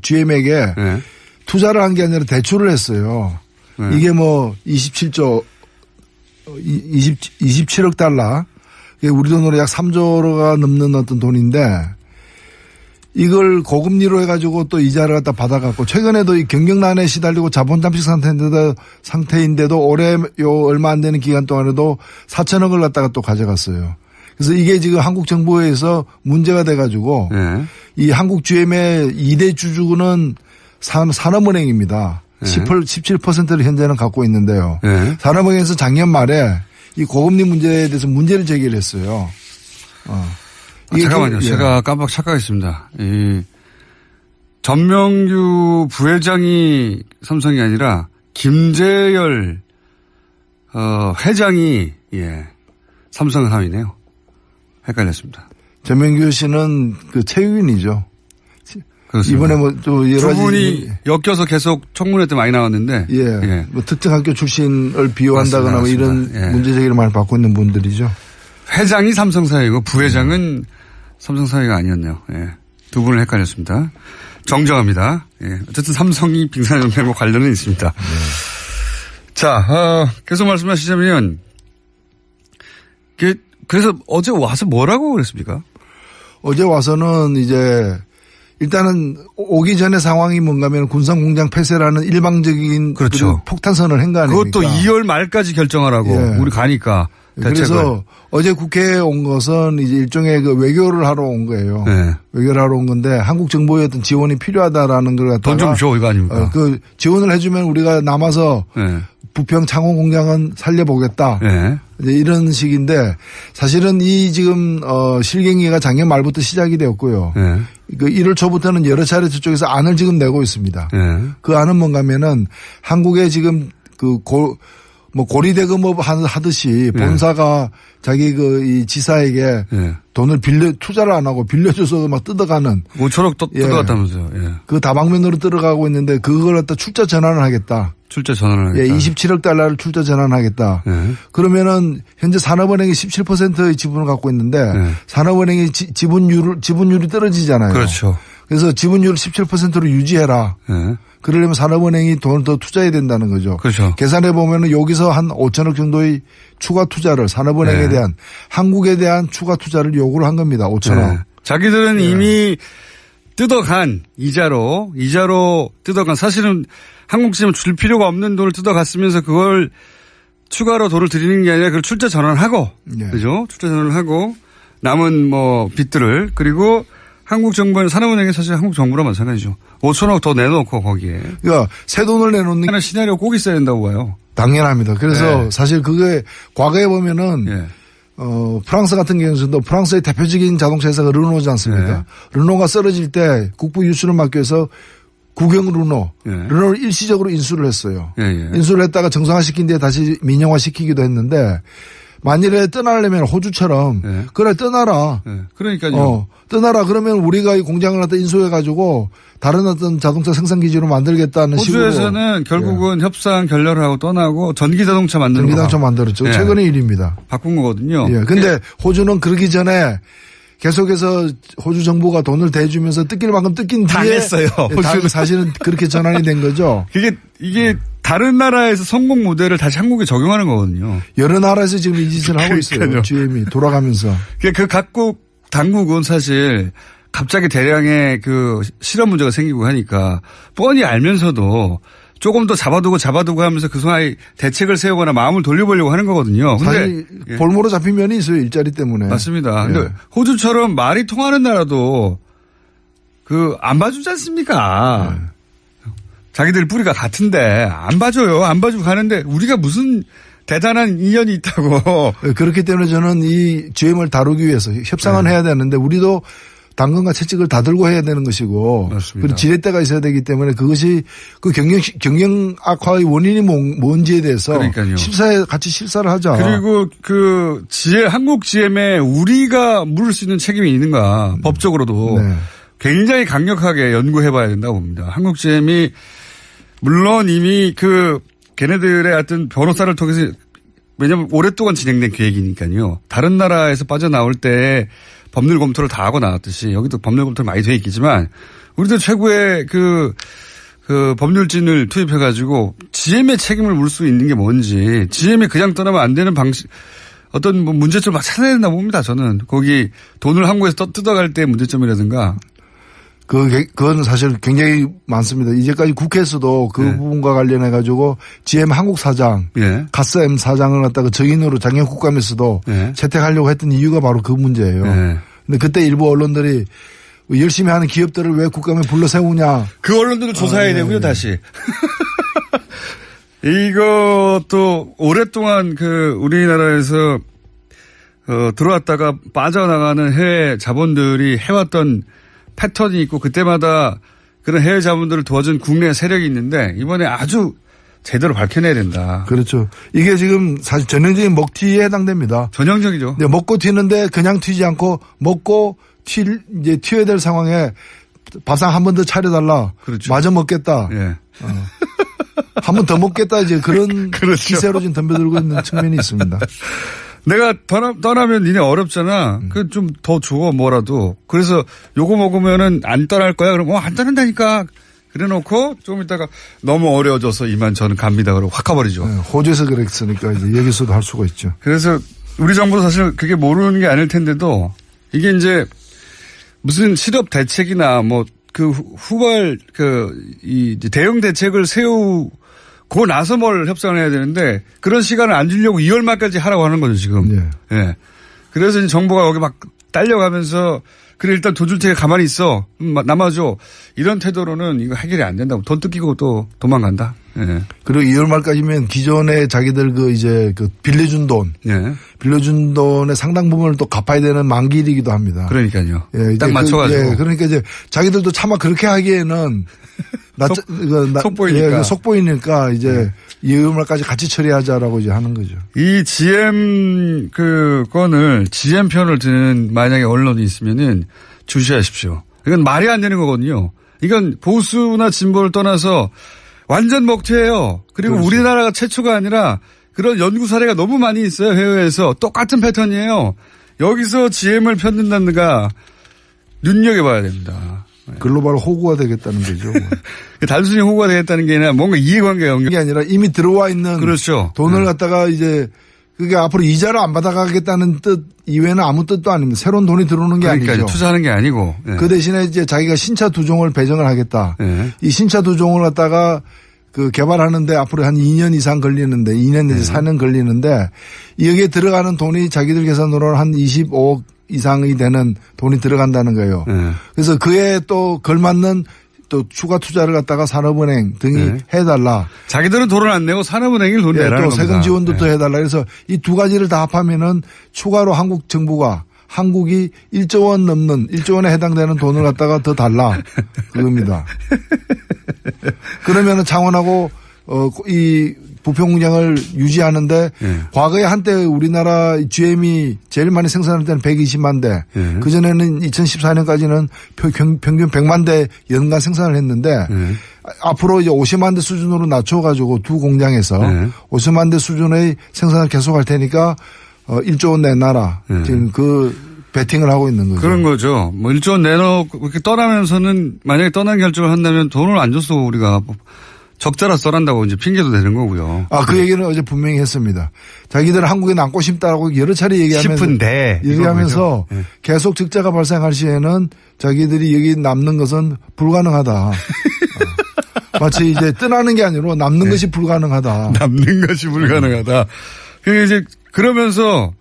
GM에게 네. 투자를 한 게 아니라 대출을 했어요. 네. 이게 뭐 27억 달러. 이게 우리 돈으로 약 3조가 넘는 어떤 돈인데 이걸 고금리로 해가지고 또 이자를 갖다 받아갖고 최근에도 이 경영난에 시달리고 자본 잠식 상태인데도 올해 얼마 안 되는 기간 동안에도 4천억을 갖다가 또 가져갔어요. 그래서 이게 지금 한국 정부에서 문제가 돼가지고 네. 이 한국 GM의 2대 주주는 산업은행입니다. 네. 17%를 현재는 갖고 있는데요. 네. 산업은행에서 작년 말에 이 고금리 문제에 대해서 문제를 제기를 했어요. 잠깐만요. 제가 깜빡 착각했습니다. 이 전명규 부회장이 삼성이 아니라 김재열 회장이 삼성 사위네요. 헷갈렸습니다. 전명규 씨는 그 체육인이죠. 그렇습니다. 이번에 뭐 또 여러 두 분이 엮여서 계속 청문회 때 많이 나왔는데. 예. 뭐 특정 학교 출신을 비호한다거나 뭐 이런 문제 제기를 많이 받고 있는 분들이죠. 회장이 삼성 사위고 부회장은 삼성 사위가 아니었네요. 예. 두 분을 헷갈렸습니다. 정정합니다. 예. 어쨌든 삼성이 빙산연맹과 관련은 있습니다. 자, 계속 말씀하시자면, 그래서 어제 와서 뭐라고 그랬습니까? 어제 와서는 이제 일단은 오기 전에 상황이 뭔가면 군산공장 폐쇄라는 일방적인 그렇죠. 폭탄선을 한 거 아닙니까? 그것도 2월 말까지 결정하라고 예. 우리 가니까. 대책을. 그래서 어제 국회에 온 것은 이제 일종의 그 외교를 하러 온 거예요. 네. 외교를 하러 온 건데 한국 정부의 어떤 지원이 필요하다라는 걸 갖다가 돈 좀 줘 이거 아닙니까? 그 지원을 해주면 우리가 남아서 네. 부평 창원 공장은 살려보겠다. 네. 이제 이런 식인데 사실은 이 지금 실갱이가 작년 말부터 시작이 되었고요. 네. 그 1월 초부터는 여러 차례 저쪽에서 안을 지금 내고 있습니다. 네. 그 안은 뭔가면은 한국에 지금 고리대금업 하듯이 본사가 자기 이 지사에게 돈을 투자를 안 하고 빌려줘서 막 뜯어가는. 5천억 뜯어갔다면서요. 예. 그 다방면으로 들어가고 있는데 그걸 갖다 출자 전환을 하겠다. 출자 전환을 하겠다. 예, 27억 달러를 출자 전환하겠다. 그러면은 현재 산업은행이 17%의 지분을 갖고 있는데 산업은행이 지분율이 떨어지잖아요. 그렇죠. 그래서 지분율을 17%로 유지해라. 그러려면 산업은행이 돈을 더 투자해야 된다는 거죠. 그렇죠. 계산해 보면은 여기서 한 5천억 정도의 추가 투자를 산업은행에 대한 한국에 대한 추가 투자를 요구를 한 겁니다. 5천억. 자기들은 이미 뜯어간 이자로 뜯어간 사실은 한국지면 줄 필요가 없는 돈을 뜯어갔으면서 그걸 추가로 돈을 드리는 게 아니라 그걸 출자 전환하고 그죠? 출자 전환을 하고 남은 빚들을 그리고 한국 정부는 산업은행이 사실 한국 정부랑 마찬가지죠. 5천억 더 내놓고 거기에. 그러니까 새 돈을 내놓는 하나 시나리오 꼭 있어야 된다고 봐요. 당연합니다. 그래서 사실 그게 과거에 보면은 프랑스 같은 경우에도 프랑스의 대표적인 자동차 회사가 르노지 않습니까? 르노가 쓰러질 때 국부 유수를 막기 위해서 국영 르노를 일시적으로 인수를 했어요. 인수를 했다가 정상화시킨 뒤에 다시 민영화시키기도 했는데 만일에 떠나려면 호주처럼 그래 떠나라. 그러니까요. 떠나라 그러면 우리가 이 공장을 갖다 인수해가지고 다른 어떤 자동차 생산 기지로 만들겠다는 식으로. 호주에서는 결국은 협상 결렬을 하고 떠나고 전기 자동차 만드는 전기 자동차 만들었죠. 최근의 일입니다. 바꾼 거거든요. 근데 호주는 그러기 전에 계속해서 호주 정부가 돈을 대주면서 뜯길 만큼 뜯긴 뒤에 당했어요. 호주는 사실은 그렇게 전환이 된 거죠. 이게 다른 나라에서 성공 모델을 다시 한국에 적용하는 거거든요. 여러 나라에서 지금 이 짓을 하고 있어요. GM이 돌아가면서. 그 각국 당국은 사실 갑자기 대량의 그 실업 문제가 생기고 하니까 뻔히 알면서도 조금 더 잡아두고 하면서 그 사이 대책을 세우거나 마음을 돌려보려고 하는 거거든요. 근데 사실 볼모로 잡힌 면이 있어요. 일자리 때문에. 맞습니다. 근데 호주처럼 말이 통하는 나라도 안 봐주지 않습니까? 자기들 뿌리가 같은데 안 봐줘요. 안 봐주고 가는데 우리가 무슨 대단한 인연이 있다고. 그렇기 때문에 저는 이 GM을 다루기 위해서 협상은 해야 되는데 우리도 당근과 채찍을 다 들고 해야 되는 것이고. 맞습니다. 그리고 지렛대가 있어야 되기 때문에 그것이 그 경영 악화의 원인이 뭔지에 대해서 그러니까요. 같이 실사를 하자. 그리고 한국 GM에 우리가 물을 수 있는 책임이 있는가 법적으로도 굉장히 강력하게 연구해봐야 된다고 봅니다. 한국 GM이 물론 이미 걔네들의 어떤 변호사를 통해서 왜냐하면 오랫동안 진행된 계획이니까요. 다른 나라에서 빠져나올 때 법률 검토를 다 하고 나왔듯이 여기도 법률 검토를 많이 돼 있겠지만 우리도 최고의 법률진을 투입해가지고 GM의 책임을 물 수 있는 게 뭔지 GM이 그냥 떠나면 안 되는 방식 어떤 문제점을 막 찾아야 된다고 봅니다. 저는 거기 돈을 한국에서 뜯어갈 때 문제점이라든가. 그건 사실 굉장히 많습니다. 이제까지 국회에서도 그 부분과 관련해 가지고 GM 한국 사장, 가스M 사장을 갖다가 적인으로 작년 국감에서도 채택하려고 했던 이유가 바로 그 문제예요. 근데 그때 일부 언론들이 열심히 하는 기업들을 왜 국감에 불러 세우냐. 그 언론들도 조사해야 되고요, 다시. 이것도 오랫동안 우리나라에서 들어왔다가 빠져나가는 해외 자본들이 해왔던 패턴이 있고 그때마다 그런 해외 자본들을 도와준 국내 세력이 있는데 이번에 아주 제대로 밝혀내야 된다. 그렇죠. 이게 지금 사실 전형적인 먹튀에 해당됩니다. 전형적이죠. 네, 먹고 튀는데 그냥 튀지 않고 먹고 튀어야 될 상황에 밥상 한 번 더 차려달라. 그렇죠. 마저 먹겠다. 한 번 더 먹겠다. 이제 그런 기세로 지금 덤벼들고 있는 측면이 있습니다. 내가 떠나면 니네 어렵잖아. 좀 더 줘, 뭐라도. 그래서 요거 먹으면은 안 떠날 거야. 그럼 안 떠난다니까. 그래 놓고 좀 이따가 너무 어려워져서 이만 저는 갑니다. 그러고 확 가버리죠. 호주에서 그랬으니까 이제 여기서도 할 수가 있죠. 그래서 우리 정부도 사실 그게 모르는 게 아닐 텐데도 이게 이제 무슨 실업 대책이나 뭐 그 후발 이 대응 대책을 세우고 나서 뭘 협상을 해야 되는데 그런 시간을 안 주려고 2월 말까지 하라고 하는 거죠 지금. 예. 예. 그래서 이제 정부가 여기 막 딸려가면서 그래 일단 돈 줄 테니까 가만히 있어. 남아줘. 이런 태도로는 이거 해결이 안 된다고. 돈 뜯기고 또 도망간다. 예. 그리고 2월 말까지면 기존에 자기들 빌려준 돈. 예. 빌려준 돈의 상당 부분을 또 갚아야 되는 만기이기도 합니다. 그러니까요. 예, 딱 맞춰가지고. 그러니까 이제 자기들도 차마 그렇게 하기에는 속보이니까. 속보이니까 이제 2월 말까지 같이 처리하자라고 이제 하는 거죠. 이 GM 건을 GM 편을 드는 만약에 언론이 있으면은 주시하십시오. 이건 말이 안 되는 거거든요. 이건 보수나 진보를 떠나서 완전 먹튀예요. 그리고 그렇죠. 우리나라가 최초가 아니라 그런 연구 사례가 너무 많이 있어요. 해외에서. 똑같은 패턴이에요. 여기서 GM을 편든다든가 눈여겨봐야 됩니다. 글로벌 호구가 되겠다는 거죠. 단순히 호구가 되겠다는 게 아니라 뭔가 이해관계 게 아니라 이미 들어와 있는 그렇죠. 돈을 갖다가 이제 그게 앞으로 이자를 안 받아가겠다는 뜻 이외에는 아무 뜻도 아닙니다. 새로운 돈이 들어오는 게 그러니까 아니죠. 투자하는 게 아니고. 네. 그 대신에 이제 자기가 신차 두 종을 배정을 하겠다. 네. 이 신차 두 종을 갖다가 개발하는데 앞으로 한 2년 이상 걸리는데 2년 내지 4년 걸리는데 여기에 들어가는 돈이 자기들 계산으로는 한 25억 이상이 되는 돈이 들어간다는 거예요. 그래서 그에 또 걸맞는 또 추가 투자를 갖다가 산업은행 등이 해달라. 자기들은 돈을 안 내고 산업은행이 돈 내라는 겁니다. 또 세금 지원도 또 해달라. 그래서 이 두 가지를 다 합하면은 추가로 한국 정부가 한국이 1조 원 넘는 1조 원에 해당되는 돈을 갖다가 더 달라. 그겁니다. 그러면은 창원하고 이 부평 공장을 유지하는데 과거에 한때 우리나라 GM이 제일 많이 생산할 때는 120만 대. 그전에는 2014년까지는 평균 100만 대 연간 생산을 했는데 앞으로 이제 50만 대 수준으로 낮춰가지고 두 공장에서 50만 대 수준의 생산을 계속할 테니까 1조 원 내놔라. 지금 배팅을 하고 있는 거죠. 그런 거죠. 뭐 1조 원 내놓고 이렇게 떠나면서는 만약에 떠난 결정을 한다면 돈을 안 줬어 우리가 적자라 써란다고 이제 핑계도 되는 거고요. 그 얘기는 어제 분명히 했습니다. 자기들은 한국에 남고 싶다라고 여러 차례 얘기하면서 계속 적자가 발생할 시에는 자기들이 여기 남는 것은 불가능하다. 마치 이제 떠나는 게 아니라 남는 것이 불가능하다. 남는 것이 불가능하다. 이제 그러면서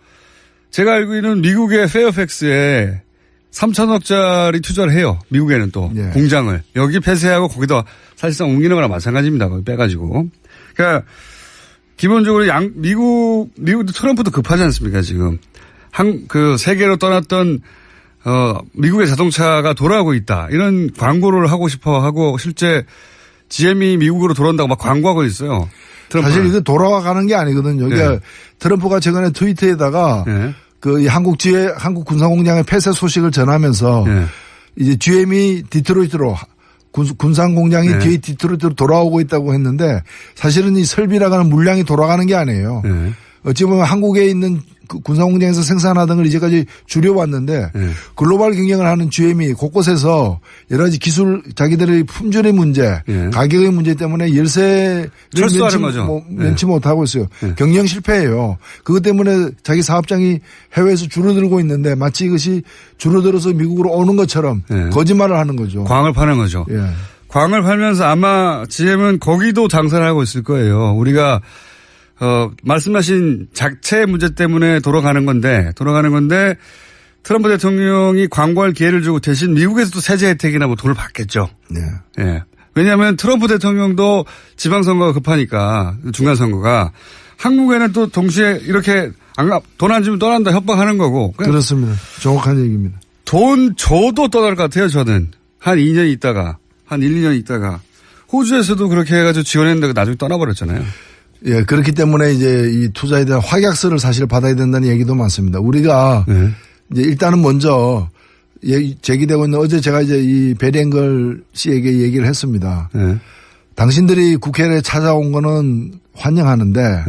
제가 알고 있는 미국의 페어팩스에 3천억짜리 투자를 해요. 미국에는 또 공장을 여기 폐쇄하고 거기다 사실상 옮기는 거랑 마찬가지입니다. 거기 빼가지고. 그러니까 기본적으로 미국도 트럼프도 급하지 않습니까 지금. 세계로 떠났던 미국의 자동차가 돌아오고 있다. 이런 광고를 하고 싶어 하고 실제 GM이 미국으로 돌아온다고 막 광고하고 있어요. 트럼프는. 사실 이거 돌아가는 게 아니거든요. 그러니까 트럼프가 최근에 트위터에다가 한국 군사공장의 폐쇄 소식을 전하면서 이제 GM이 디트로이트로 군산공장이 뒤에 디트로이트로 돌아오고 있다고 했는데 사실은 이 설비라고 하는 물량이 돌아가는 게 아니에요. 어찌 보면 한국에 있는 군사공장에서 생산하던 걸 이제까지 줄여왔는데 글로벌 경영을 하는 GM이 곳곳에서 여러 가지 기술 자기들의 품질의 문제 가격의 문제 때문에 열세를 면치 못하고 있어요. 경영 실패예요. 그것 때문에 자기 사업장이 해외에서 줄어들고 있는데 마치 이것이 줄어들어서 미국으로 오는 것처럼 거짓말을 하는 거죠. 광을 파는 거죠. 광을 팔면서 아마 GM은 거기도 장사를 하고 있을 거예요. 우리가 말씀하신 자체 문제 때문에 돌아가는 건데 트럼프 대통령이 광고할 기회를 주고 대신 미국에서도 세제 혜택이나 뭐 돈을 받겠죠. 왜냐하면 트럼프 대통령도 지방선거가 급하니까 중간선거가 한국에는 또 동시에 이렇게 돈 안 주면 떠난다 협박하는 거고. 그렇습니다. 정확한 얘기입니다. 돈 줘도 떠날 것 같아요 저는. 한 2년 있다가 한 1, 2년 있다가 호주에서도 그렇게 해가지고 지원했는데 나중에 떠나버렸잖아요. 그렇기 때문에 이제 이 투자에 대한 확약서를 사실 받아야 된다는 얘기도 많습니다. 우리가 이제 일단은 먼저 제기되고 있는 어제 제가 이제 이 베리앵걸 씨에게 얘기를 했습니다. 당신들이 국회에 찾아온 거는 환영하는데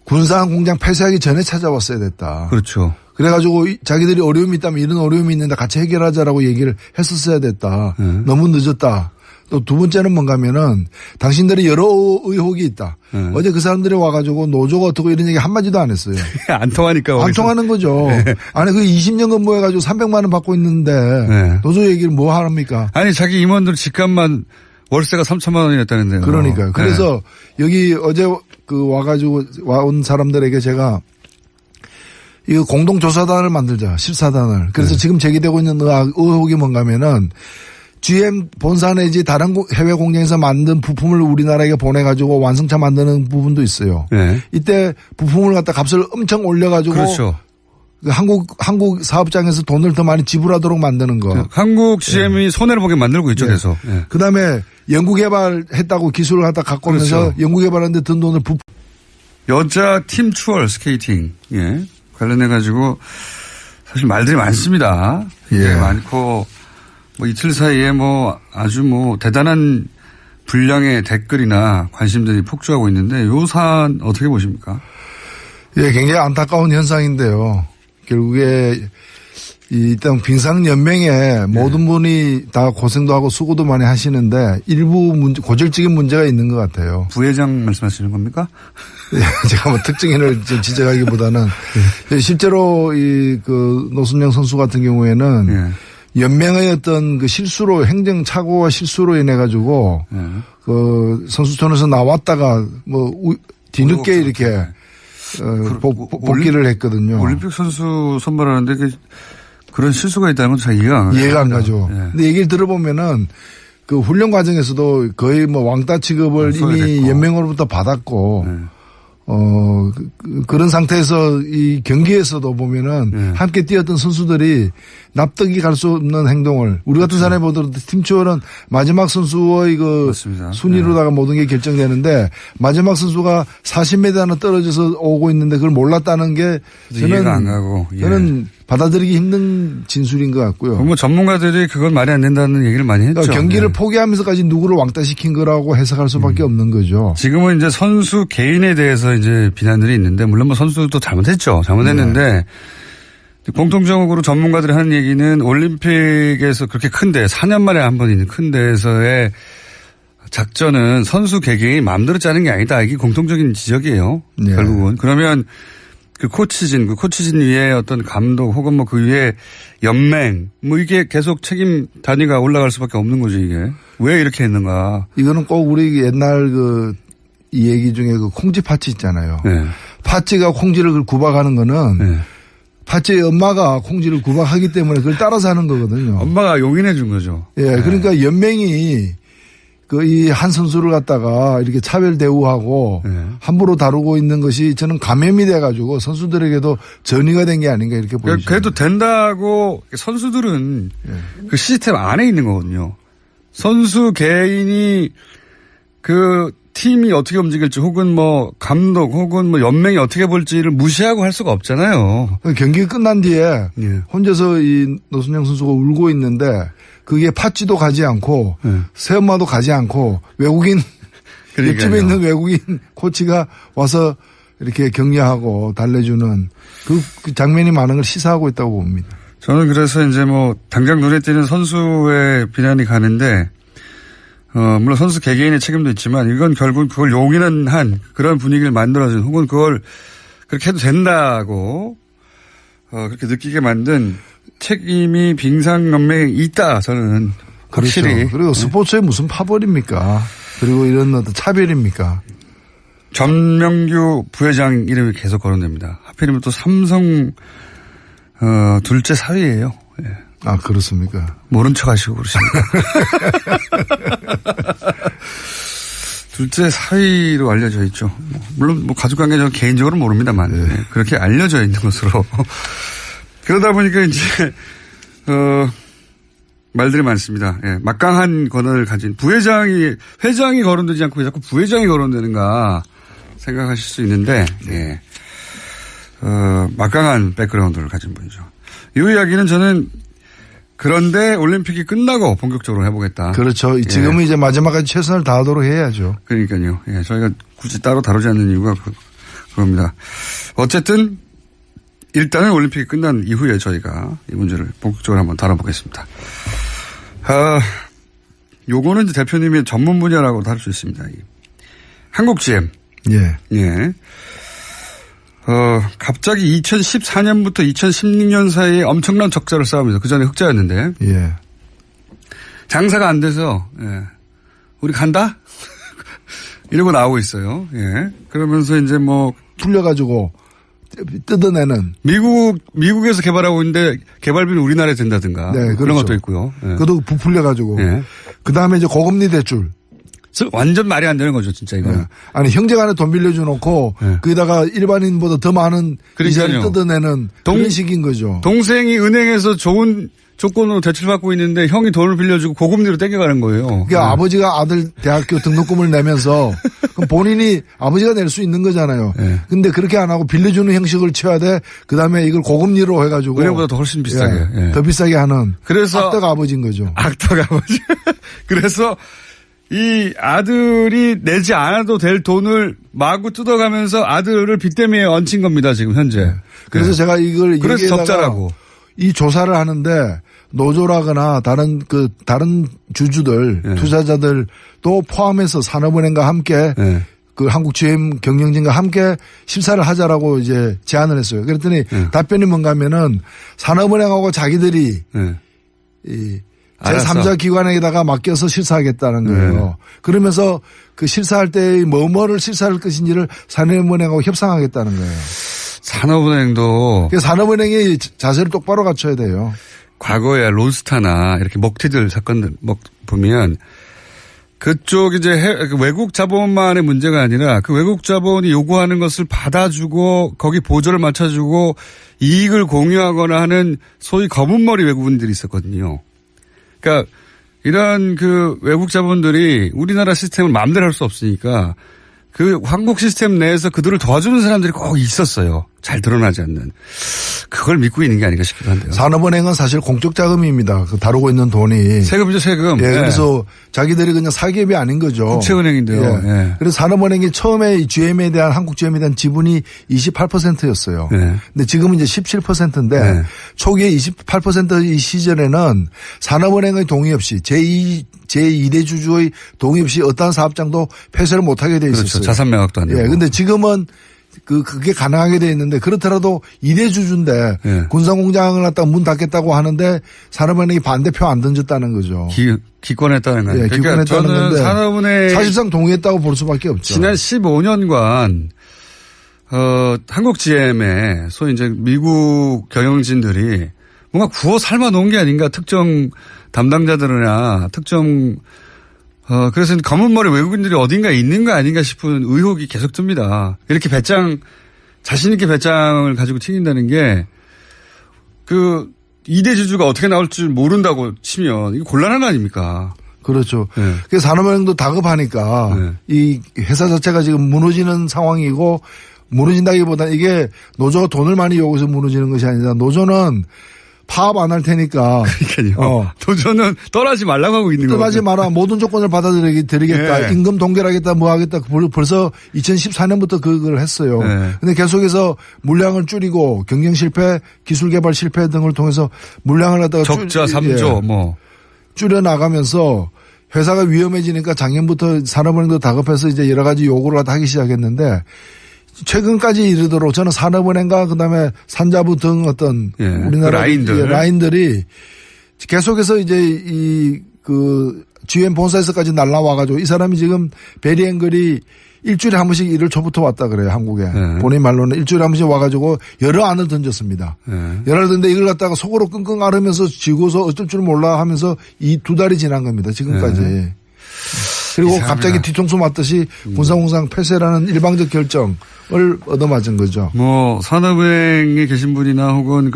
군산 공장 폐쇄하기 전에 찾아왔어야 됐다. 그렇죠. 그래가지고 자기들이 어려움이 있다면 이런 어려움이 있는데 같이 해결하자라고 얘기를 했었어야 됐다. 너무 늦었다. 또 두 번째는 뭔가 하면은 당신들이 여러 의혹이 있다. 어제 그 사람들이 와가지고 노조가 어떻고 이런 얘기 한마디도 안 했어요. 안 통하니까. 안 통하는 거죠. 네. 아니 그 20년 근무해가지고 300만 원 받고 있는데 네. 노조 얘기를 뭐 하랍니까? 아니 자기 임원들 집값만 월세가 3천만 원이었다는데요. 그러니까요. 그래서 네. 여기 어제 그 와가지고 와온 사람들에게 제가 이 공동조사단을 만들자. 실사단을. 그래서 네. 지금 제기되고 있는 의혹이 뭔가 하면은 GM 본사 내지 다른 해외 공장에서 만든 부품을 우리나라에 보내가지고 완성차 만드는 부분도 있어요. 네. 이때 부품을 갖다 값을 엄청 올려가지고. 그렇죠. 한국 사업장에서 돈을 더 많이 지불하도록 만드는 거. 한국 GM이 네. 손해를 보게 만들고 있죠, 계속. 네. 그 다음에 연구개발했다고 기술을 갖다 갖고 오면서 그렇죠. 연구개발하는데 든 돈을 여자 팀 추월 스케이팅. 예. 관련해가지고 사실 말들이 많습니다. 예. 많고 뭐 이틀 사이에 뭐 아주 뭐 대단한 분량의 댓글이나 관심들이 폭주하고 있는데 요 사안 어떻게 보십니까? 예, 굉장히 안타까운 현상인데요. 결국에 일단 빙상연맹에 모든 분이 다 고생도 하고 수고도 많이 하시는데 일부 고질적인 문제가 있는 것 같아요. 부회장 말씀하시는 겁니까? 제가 뭐 특정인을 지적하기보다는 실제로 그 노순영 선수 같은 경우에는 연맹의 어떤 그 실수로 행정착오와 실수로 인해 가지고 그 선수촌에서 나왔다가 뭐 뒤늦게 이렇게 복귀를 했거든요. 올림픽 선수 선발하는데 그런 실수가 있다는 건 잘 이해가 안 가죠. 예. 근데 얘기를 들어보면은 그 훈련 과정에서도 거의 뭐 왕따 취급을 이미 됐고. 연맹으로부터 받았고 그런 상태에서 이 경기에서도 보면은 함께 뛰었던 선수들이 납득이 갈 수 없는 행동을 우리 같은 사람이 보더라도 팀추월은 마지막 선수의 그 맞습니다. 순위로다가 모든 게 결정되는데 마지막 선수가 40m나 떨어져서 오고 있는데 그걸 몰랐다는 게 이해가 안 가고 저는 받아들이기 힘든 진술인 것 같고요. 뭐 전문가들이 그건 말이 안 된다는 얘기를 많이 했죠. 그러니까 경기를 포기하면서까지 누구를 왕따시킨 거라고 해석할 수밖에 없는 거죠. 지금은 이제 선수 개인에 대해서 이제 비난들이 있는데 물론 뭐 선수들도 잘못했죠. 잘못했는데 공통적으로 전문가들이 하는 얘기는 올림픽에서 그렇게 큰데 4년 만에 한 번 있는 큰 데에서의 작전은 선수 개개인이 마음대로 짜는 게 아니다. 이게 공통적인 지적이에요. 결국은. 그러면 그 코치진 위에 어떤 감독 혹은 뭐 그 위에 연맹 뭐 이게 계속 책임 단위가 올라갈 수밖에 없는 거죠 이게. 왜 이렇게 했는가. 이거는 꼭 우리 옛날 이 얘기 중에 그 콩쥐 파치 있잖아요. 네. 파치가 콩쥐를 구박하는 거는 파치의 엄마가 콩쥐를 구박하기 때문에 그걸 따라서 하는 거거든요. 엄마가 용인해 준 거죠. 예. 그러니까 연맹이 이 한 선수를 갖다가 이렇게 차별 대우하고 함부로 다루고 있는 것이 저는 감염이 돼가지고 선수들에게도 전이가 된 게 아닌가 이렇게 보입니다. 그래도 된다고 선수들은 그 시스템 안에 있는 거거든요. 선수 개인이 그 팀이 어떻게 움직일지 혹은 뭐 감독 혹은 뭐 연맹이 어떻게 볼지를 무시하고 할 수가 없잖아요. 경기가 끝난 뒤에 혼자서 이 노순영 선수가 울고 있는데 그게 팥쥐도 가지 않고 새엄마도 가지 않고 외국인 옆집에 있는 외국인 코치가 와서 이렇게 격려하고 달래주는 그 장면이 많은 걸 시사하고 있다고 봅니다. 저는 그래서 이제 뭐 당장 눈에 띄는 선수의 비난이 가는데 물론 선수 개개인의 책임도 있지만 이건 결국 그걸 용인한 한 그런 분위기를 만들어준 혹은 그걸 그렇게 해도 된다고 그렇게 느끼게 만든 책임이 빙상연맹에 있다 저는 확실히. 그렇죠. 그리고 스포츠에 무슨 파벌입니까? 그리고 이런 어떤 차별입니까? 전명규 부회장 이름이 계속 거론됩니다. 하필이면 또 삼성 둘째 사위예요. 예. 아 그렇습니까? 모른 척 하시고 그러십니까? 둘째 사위로 알려져 있죠. 물론 뭐 가족관계 저는 개인적으로 모릅니다만 그렇게 알려져 있는 것으로. 그러다 보니까 이제 말들이 많습니다. 예, 막강한 권한을 가진 회장이 거론되지 않고 왜 자꾸 부회장이 거론되는가 생각하실 수 있는데 막강한 백그라운드를 가진 분이죠. 이 이야기는 저는 그런데 올림픽이 끝나고 본격적으로 해보겠다. 그렇죠. 지금은 이제 마지막까지 최선을 다하도록 해야죠. 그러니까요. 예, 저희가 굳이 따로 다루지 않는 이유가 그겁니다. 어쨌든 일단은 올림픽이 끝난 이후에 저희가 이 문제를 본격적으로 한번 다뤄보겠습니다. 요거는 이제 대표님의 전문 분야라고도 할 수 있습니다. 한국GM. 예. 예. 갑자기 2014년부터 2016년 사이에 엄청난 적자를 쌓으면서 그 전에 흑자였는데. 예. 장사가 안 돼서, 예. 우리 간다? 이러고 나오고 있어요. 예. 그러면서 이제 뭐. 풀려가지고 뜯어내는. 미국에서 개발하고 있는데 개발비는 우리나라에 된다든가. 네, 그렇죠. 그런 것도 있고요. 예. 그것도 부풀려가지고. 예. 그 다음에 이제 고금리 대출. 완전 말이 안 되는 거죠, 진짜 이거. 네. 아니 형제간에 돈 빌려줘 놓고 네. 거기다가 일반인보다 더 많은 이자를 뜯어내는 그런 식인 거죠. 동생이 은행에서 좋은 조건으로 대출받고 있는데 형이 돈을 빌려주고 고금리로 땡겨가는 거예요. 그러니까 네. 아버지가 아들 대학교 등록금을 내면서 그럼 본인이 아버지가 낼 수 있는 거잖아요. 네. 근데 그렇게 안 하고 빌려주는 형식을 취해야 돼. 그다음에 이걸 고금리로 해가지고 은행보다 더 훨씬 비싸게. 예. 더 비싸게 하는. 그래서 악덕 아버지인 거죠. 악덕 아버지. 그래서 이 아들이 내지 않아도 될 돈을 마구 뜯어가면서 아들을 빚 때문에 얹힌 겁니다, 지금 현재. 그래서 네. 제가 이걸 그래서 적자라고. 이 조사를 하는데 노조라거나 다른 주주들, 네. 투자자들도 포함해서 산업은행과 함께 네. 그 한국GM 경영진과 함께 심사를 하자라고 이제 제안을 했어요. 그랬더니 답변이 뭔가 하면은 산업은행하고 자기들이 이 제3자 기관에다가 맡겨서 실사하겠다는 거예요. 그러면서 그 실사할 때 뭐를 실사할 것인지를 산업은행하고 협상하겠다는 거예요. 산업은행도. 산업은행이 자세를 똑바로 갖춰야 돼요. 과거에 론스타나 이렇게 먹튀들 사건들 보면 그쪽 이제 외국 자본만의 문제가 아니라 그 외국 자본이 요구하는 것을 받아주고 거기 보조를 맞춰주고 이익을 공유하거나 하는 소위 검은머리 외국인들이 있었거든요. 그러니까 이런 그 외국 자본들이 우리나라 시스템을 마음대로 할 수 없으니까 그 한국 시스템 내에서 그들을 도와주는 사람들이 꼭 있었어요. 잘 드러나지 않는. 그걸 믿고 있는 게 아닌가 싶기도 한데요. 산업은행은 사실 공적 자금입니다. 그 다루고 있는 돈이. 세금이죠, 세금. 예, 그래서 자기들이 그냥 사기업이 아닌 거죠. 국채은행인데요. 예. 예. 그래서 산업은행이 처음에 GM에 대한 한국GM에 대한 지분이 28%였어요. 예. 근데 지금은 이제 17%인데 예. 초기에 28%이 시절에는 산업은행의 동의 없이 제2대 주주의 동의 없이 어떠한 사업장도 폐쇄를 못하게 돼 있었어요. 그렇죠. 자산 매각도 안 되고. 예. 근데 지금은 그게 가능하게 돼 있는데 그렇더라도 2대 주주인데 예. 군산공장을 갖다가 문 닫겠다고 하는데 산업은행이 반대표 안 던졌다는 거죠. 기권했다는 거예요. 예, 그러니까 기권했다는 건데 산업은행 사실상 동의했다고 볼 수밖에 없죠. 지난 15년간 한국GM에 소위 이제 미국 경영진들이 뭔가 구워 삶아 놓은 게 아닌가 특정 담당자들이나 특정 그래서 검은머리 외국인들이 어딘가에 있는 거 아닌가 싶은 의혹이 계속 듭니다. 이렇게 자신있게 배짱을 가지고 튀긴다는 게, 2대 주주가 어떻게 나올 줄 모른다고 치면, 이거 곤란한 거 아닙니까? 그렇죠. 네. 그래서 산업은행도 다급하니까, 네. 이 회사 자체가 지금 무너지는 상황이고, 무너진다기보다 이게 노조가 돈을 많이 요구해서 무너지는 것이 아니라 노조는 파업 안 할 테니까. 그러니까요. 노조는 떠나지 말라고 하고 있는 거죠. 떠나지 마라. 모든 조건을 받아들이겠다. 네. 임금 동결하겠다. 뭐 하겠다. 벌써 2014년부터 그걸 했어요. 네. 근데 계속해서 물량을 줄이고 경영 실패, 기술 개발 실패 등을 통해서 물량을 갖다가 적자 3조 뭐. 줄여 나가면서 회사가 위험해지니까 작년부터 산업은행도 다급해서 이제 여러 가지 요구를 하기 시작했는데 최근까지 이르도록 저는 산업은행과 그다음에 산자부 등 어떤 우리나라 그 라인들이 계속해서 이제 GM 본사에서까지 날라와가지고 이 사람이 지금 베리앵글이 일주일에 한 번씩 일을 초부터 왔다 그래요, 한국에. 본인 말로는 일주일에 한 번씩 와가지고 여러 안을 던졌습니다. 여러 안을 던졌는데 이걸 갖다가 속으로 끙끙 앓으면서 지고서 어쩔 줄 몰라 하면서 이 2달이 지난 겁니다, 지금까지. 그리고 이상합니다. 갑자기 뒤통수 맞듯이 군산공장 폐쇄라는 일방적 결정을 얻어맞은 거죠. 뭐 산업은행에 계신 분이나 혹은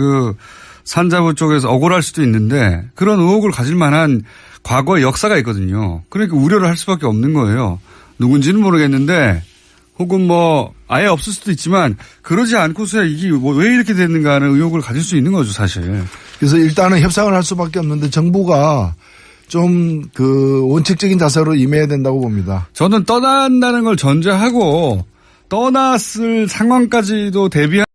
산자부 쪽에서 억울할 수도 있는데 그런 의혹을 가질 만한 과거의 역사가 있거든요. 그러니까 우려를 할 수밖에 없는 거예요. 누군지는 모르겠는데 혹은 뭐 아예 없을 수도 있지만 그러지 않고서야 이게 왜 이렇게 됐는가 하는 의혹을 가질 수 있는 거죠, 사실. 그래서 일단은 협상을 할 수밖에 없는데 정부가 좀 원칙적인 자세로 임해야 된다고 봅니다. 저는 떠난다는 걸 전제하고 떠났을 상황까지도 대비한